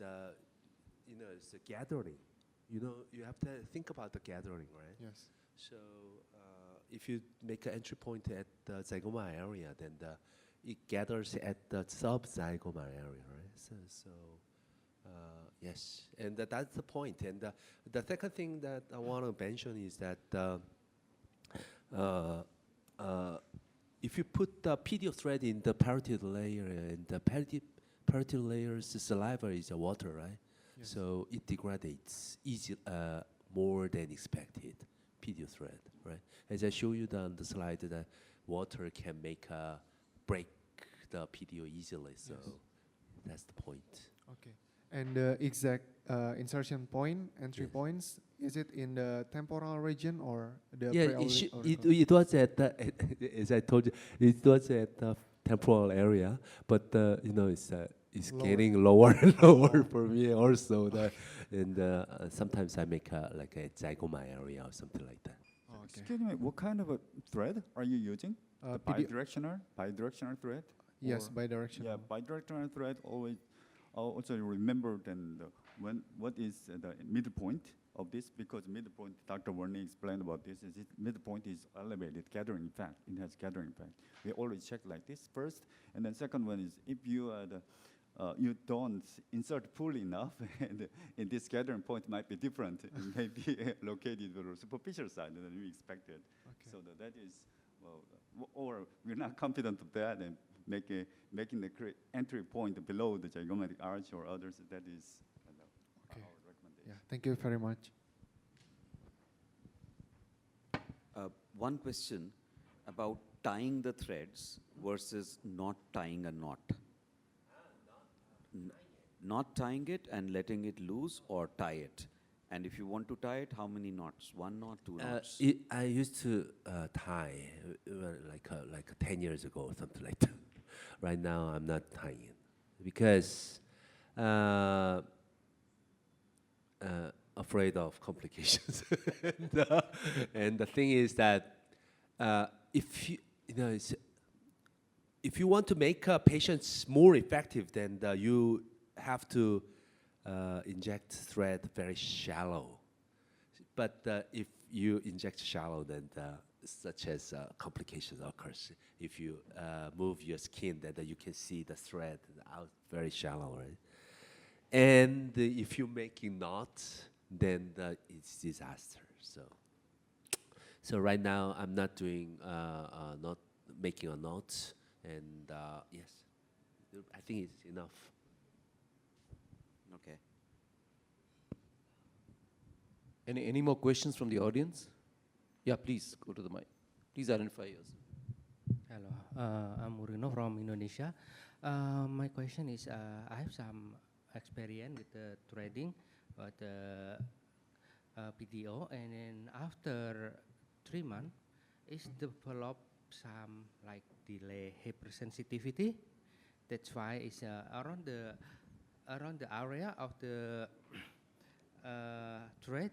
it's the gathering. You have to think about the gathering, right? Yes. So if you make an entry point at the zygoma area, then it gathers at the subzygoma area, right? So yes, and that's the point. And the second thing that I want to mention is that if you put the PDO thread in the parotid layer, and the parotid layer's saliva is water, right? Yes. So it degrades more than expected. PDO thread, right? As I show you on the slide, the water can break the PDO easily. So that's the point. Okay. And the exact insertion point, entry Yes. points, is it in the temporal region or the It was at as I told you, it was at the temporal area, but it's Lower. getting lower and lower for me also. And sometimes I make like a zygoma area or something like that. Oh, okay. Excuse me, what kind of a thread are you using? The PD bidirectional thread? Yes, Or- bidirectional. Yeah, bidirectional thread always. Also remember then what is the midpoint of this, because midpoint, Dr. Warney explained about this, is midpoint is elevated gathering effect. It has gathering effect. We always check like this first, and then second one is if you you don't insert fully enough, and this gathering point might be different. It may be located on the superficial side than we expected. Okay. So that is, or we're not confident of that, and making the entry point below the zygomatic arch or others, that is Okay. our recommendation. Yeah, thank you very much. One question about tying the threads versus not tying a knot. not tying it and letting it loose, or tie it? And if you want to tie it, how many knots? 1 knot, 2 knots? I used to tie like 10 years ago or something like that. Right now, I'm not tying because afraid of complications. And the thing is that if if you want to make patients more effective, then you have to inject thread very shallow. But if you inject shallow, then such as complications occurs. If you move your skin, then you can see the thread out very shallow, right? And if you're making knots, then it's disaster. So right now I'm not doing not making a knot, and yes, I think it's enough. Okay. Any more questions from the audience? Yeah, please go to the mic. Please identify yourself. Hello, I'm Murino from Indonesia. My question is, I have some experience with the trading, the PDO, and then after 3 months, it's developed some like delay hypersensitivity. That's why it's around the area of the thread.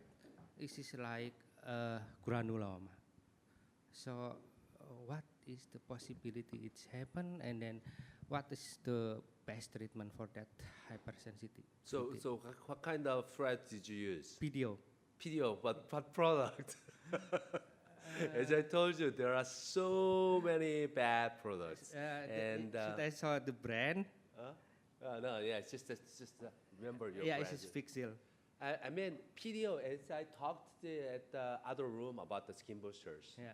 It is like granuloma. So, what is the possibility it's happen, and then what is the best treatment for that hypersensitivity? So what kind of thread did you use? PDO. PDO, what product? As I told you, there are so many bad products. And should I saw the brand? no, yeah, it's just remember your Yeah, brand. it's just Fixil. I mean, PDO, as I talked at the other room about the skin boosters. Yeah.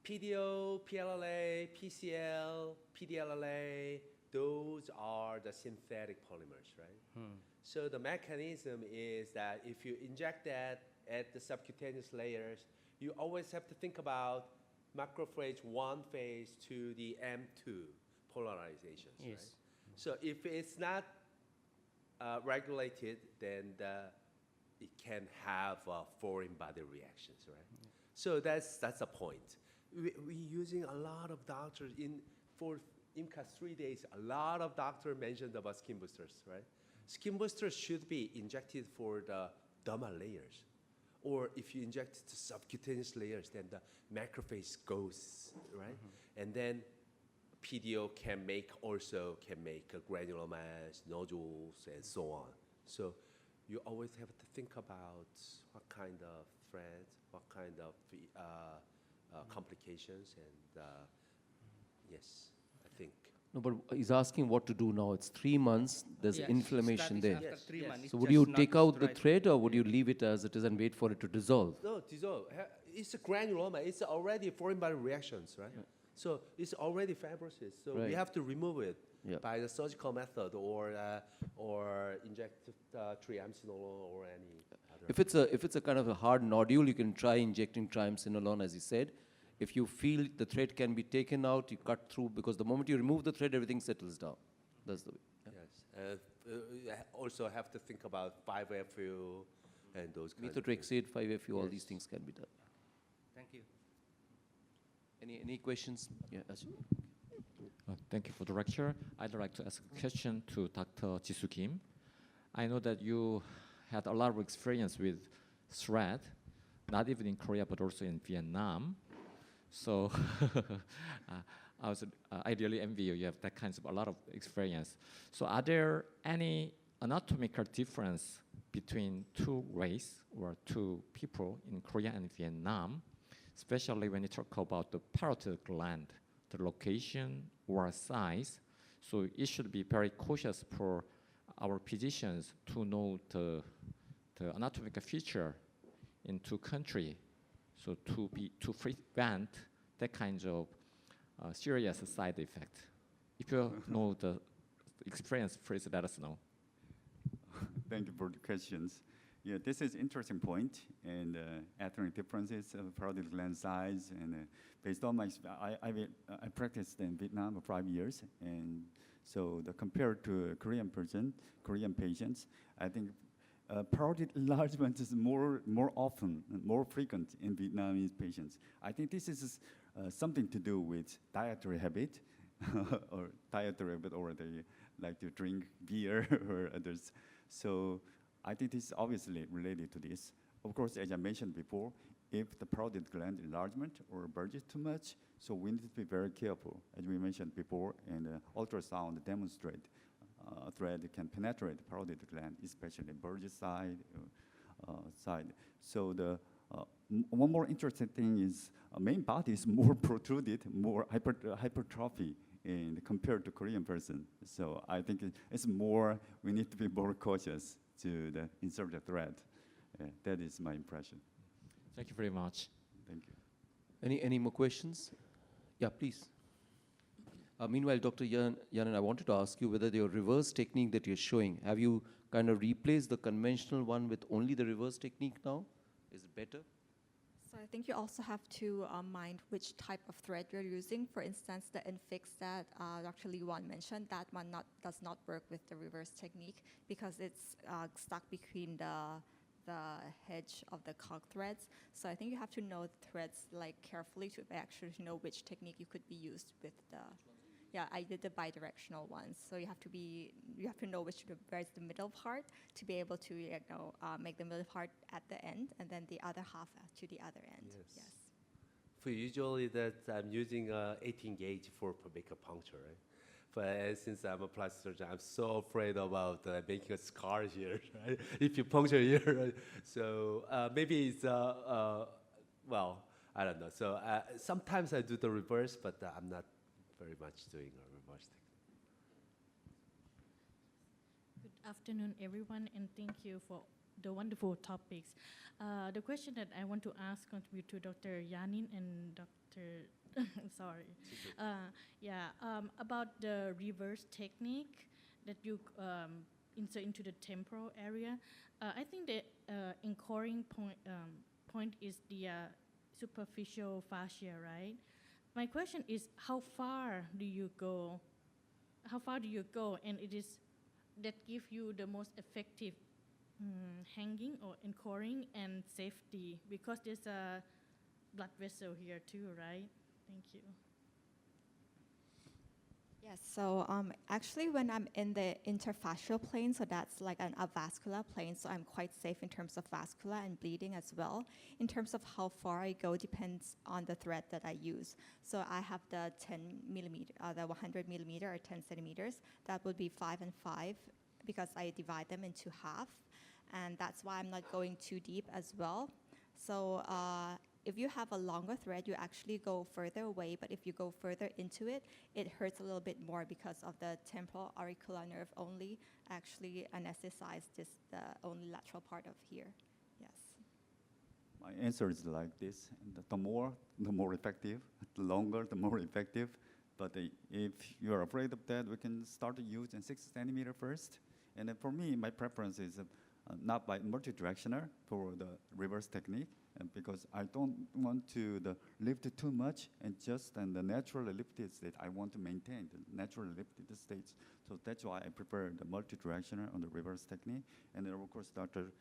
PDO, PLLA, PCL, PDLLA, those are the synthetic polymers, right? So the mechanism is that if you inject that at the subcutaneous layers, you always have to think about macrophage 1 phase to the M2 polarizations, Yes. right? So if it's not regulated, then it can have foreign body reactions, right? So that's the point. We're using a lot of doctors for IMCAS 3 days. A lot of doctors mentioned about skin boosters, right? Skin boosters should be injected for the dermal layers, or if you inject the subcutaneous layers, then the macrophage goes, right? And then PDO can make granulomas, nodules, and so on. So you always have to think about what kind of thread, what kind of complications, and yes, I think. No, but he's asking what to do now. It's 3 months. There's Yes, inflammation start is there. after 3 months. So It's would you just take not out the right. thread, or would you leave it as it is and wait for it to dissolve? No, dissolve. It's a granuloma. It's already foreign body reactions, right? So it's already fibrosis. So we Right. have to remove it Yeah. by the surgical method, or inject triamcinolone or any other. If it's a kind of a hard nodule, you can try injecting triamcinolone, as he said. If you feel the thread can be taken out, you cut through, because the moment you remove the thread, everything settles down. That's the way. Yeah. Yes. You also have to think about 5-FU and those kinds of things. Methotrexate, 5-FU, all Yes. these things can be done. Thank you. Any questions? Yeah, Ashok. Thank you for the lecture. I'd like to ask a question to Dr. Jisoo Kim. I know that you had a lot of experience with thread, not even in Korea, but also in Vietnam. So I really envy you. You have that kinds of a lot of experience. So are there any anatomical difference between two race or two people in Korea and Vietnam, especially when you talk about the parotid gland, the location or size? So it should be very cautious for our physicians to know the anatomical feature in two countries. So to prevent that kind of serious side effect. If you know the experience, please let us know. Thank you for the questions. Yeah, this is interesting point, and ethnic differences of parotid gland size, and based on my, I practiced in Vietnam for 5 years, and so compared to Korean patients, I think parotid enlargement is more often, more frequent in Vietnamese patients. I think this is something to do with dietary habit, or dietary habit, or they like to drink beer or others. So I think this is obviously related to this. Of course, as I mentioned before, if the parotid gland enlargement or bulges too much, so we need to be very careful, as we mentioned before, and ultrasound demonstrate thread can penetrate the parotid gland, especially bulge side. So the one more interesting thing is main body is more protruded, more hypertrophy compared to Korean person. So I think it's more, we need to be more cautious to insert the thread. That is my impression. Thank you very much. Thank you. Any more questions? Yeah, please. Meanwhile, Dr. Yanan, I wanted to ask you whether your reverse technique that you're showing, have you kind of replaced the conventional one with only the reverse technique now? Is it better? So I think you also have to mind which type of thread you're using. For instance, the Infix that Dr. Lee Wan mentioned, that one does not work with the reverse technique because it's stuck between the hedge of the cog threads. So I think you have to know the threads like carefully to actually know which technique you could be used with the. Yeah, I did the bidirectional ones. So you have to know where's the middle part to be able to make the middle part at the end and then the other half to the other end. Yes. For usually that I'm using 18 gauge for make a puncture, right? But since I'm a plastic surgeon, I'm so afraid about making a scar here, right? If you puncture here, right? So maybe it's well, I don't know. So sometimes I do the reverse, but I'm not very much doing a reverse technique. Good afternoon, everyone, and thank you for the wonderful topics. The question that I want to ask contribute to Dr. Yanin and Dr. Sorry. About the reverse technique that you insert into the temporal area. I think the anchoring point is the superficial fascia, right? My question is, how far do you go? How far do you go? And it is that give you the most effective hanging or anchoring and safety, because there's a blood vessel here too, right? Thank you. Yes, so actually when I'm in the interfascial plane, so that's like an avascular plane, so I'm quite safe in terms of vascular and bleeding as well. In terms of how far I go depends on the thread that I use. So I have the 10 millimeter, the 100 millimeter or 10 centimeters. That would be 5 and 5 because I divide them into half. And that's why I'm not going too deep as well. So if you have a longer thread, you actually go further away, but if you go further into it, it hurts a little bit more because of the temporal auricular nerve only actually anesthetizes the only lateral part of here. Yes. My answer is like this: the more effective; the longer, the more effective. But if you are afraid of that, we can start to use in 6 centimeter first. And then for me, my preference is not by multidirectional for the reverse technique, because I don't want to lift it too much, and just the naturally lifted state. I want to maintain the naturally lifted states. So that's why I prefer the multidirectional on the reverse technique. And then of course, doctor,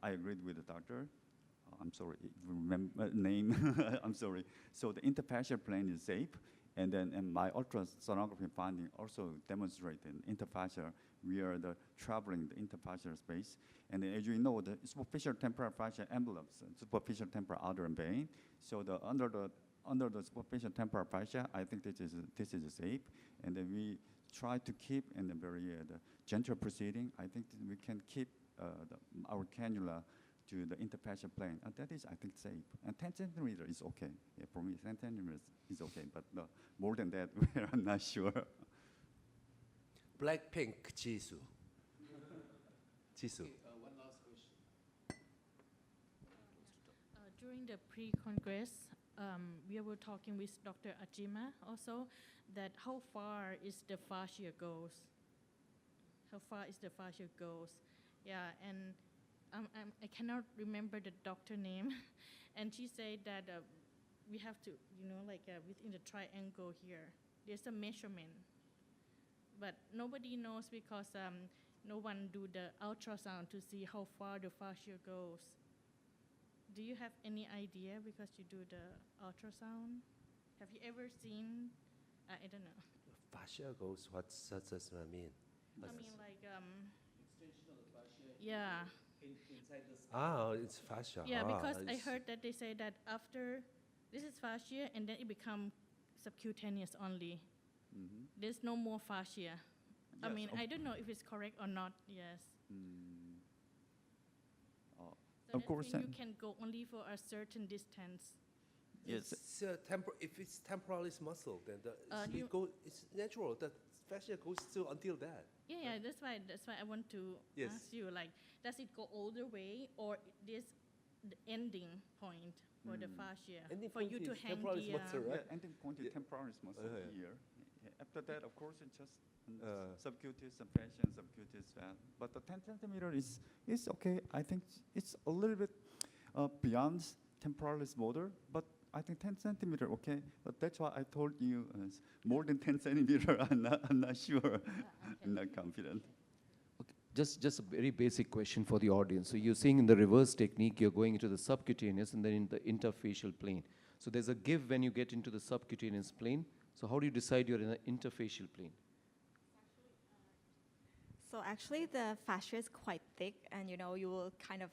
I agreed with the doctor. I'm sorry, remember name. I'm sorry. So the interfascial plane is safe, and then my ultrasonography finding also demonstrate in interfascial. We are traveling the interfascial space, and as you know, the superficial temporal fascia envelopes superficial temporal outer vein. So under the superficial temporal fascia, I think this is safe, and then we try to keep in the very the gentle proceeding. I think we can keep our cannula to the interfascial plane, and that is, I think, safe. And 10 centimeters is okay. Yeah, for me, 10 centimeters is okay, but more than that, I'm not sure. Blackpink, Jisoo. Jisoo. One last question. During the pre-congress, we were talking with Dr. Ajima also that how far is the fascia goes? How far is the fascia goes? Yeah, and I cannot remember the doctor name, and she said that we have to, like within the triangle here, there's a measurement, but nobody knows because no one do the ultrasound to see how far the fascia goes. Do you have any idea because you do the ultrasound? Have you ever seen? I don't know. Fascia goes, what does that mean? I mean, like yeah. Ah, it's fascia. Yeah, Ah, because I it's- heard that they say that after this is fascia and then it become subcutaneous only. Mhm. There's no more fascia. I Yes, mean, of- I don't know if it's correct or not. Yes. Mm. Oh, So Of that course, means you can go only for a certain distance. Yes. It's, if it's temporalis muscle, then you- it's natural. The fascia goes still until that. Yeah, that's why I want to Yes. ask you, like, does it go all the way or this the ending point for the fascia Ending for point you to is hang temporalis the muscle, right? Yeah, ending point is Yeah. temporalis muscle Yeah. here. Yeah, after that, of course, it's just subcutaneous and fascia and subcutaneous fat. But the 10 centimeter is okay. I think it's a little bit beyond temporalis motor, but I think 10 centimeter, okay. But that's why I told you more than 10 centimeter. I'm not sure. I'm not confident. Just a very basic question for the audience. So you're saying in the reverse technique, you're going into the subcutaneous and then in the interfacial plane. So there's a give when you get into the subcutaneous plane. So how do you decide you're in an interfacial plane? So actually, the fascia is quite thick, and you will kind of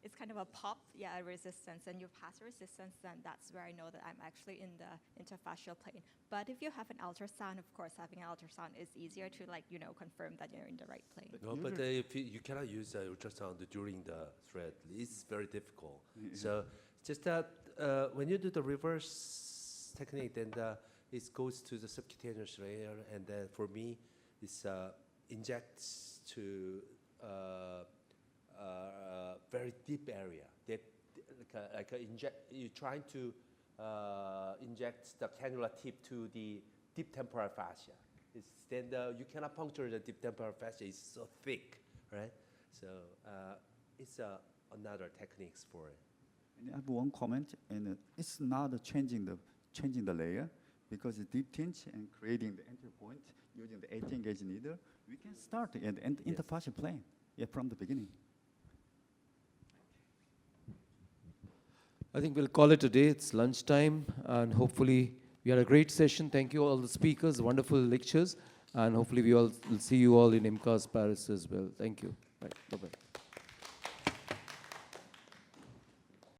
it's kind of a pop, resistance, and you pass the resistance, then that's where I know that I'm actually in the interfascial plane. But if you have an ultrasound, of course, having an ultrasound is easier to confirm that you're in the right plane. No, but if you cannot use ultrasound during the thread, it's very difficult. So just that when you do the reverse technique, then it goes to the subcutaneous layer, and then for me, it's injects to very deep area. You're trying to inject the cannula tip to the deep temporal fascia. Then you cannot puncture the deep temporal fascia. It's so thick, right? So it's another techniques for it. And I have one comment, and it's not changing the layer, because the deep tinge and creating the entry point using the 18 gauge needle, we can start at the interfascial plane, from the beginning. I think we'll call it a day. It's lunchtime, and hopefully we had a great session. Thank you all the speakers, wonderful lectures, and hopefully we all will see you all in IMCAS Paris as well. Thank you. Bye. Bye-bye.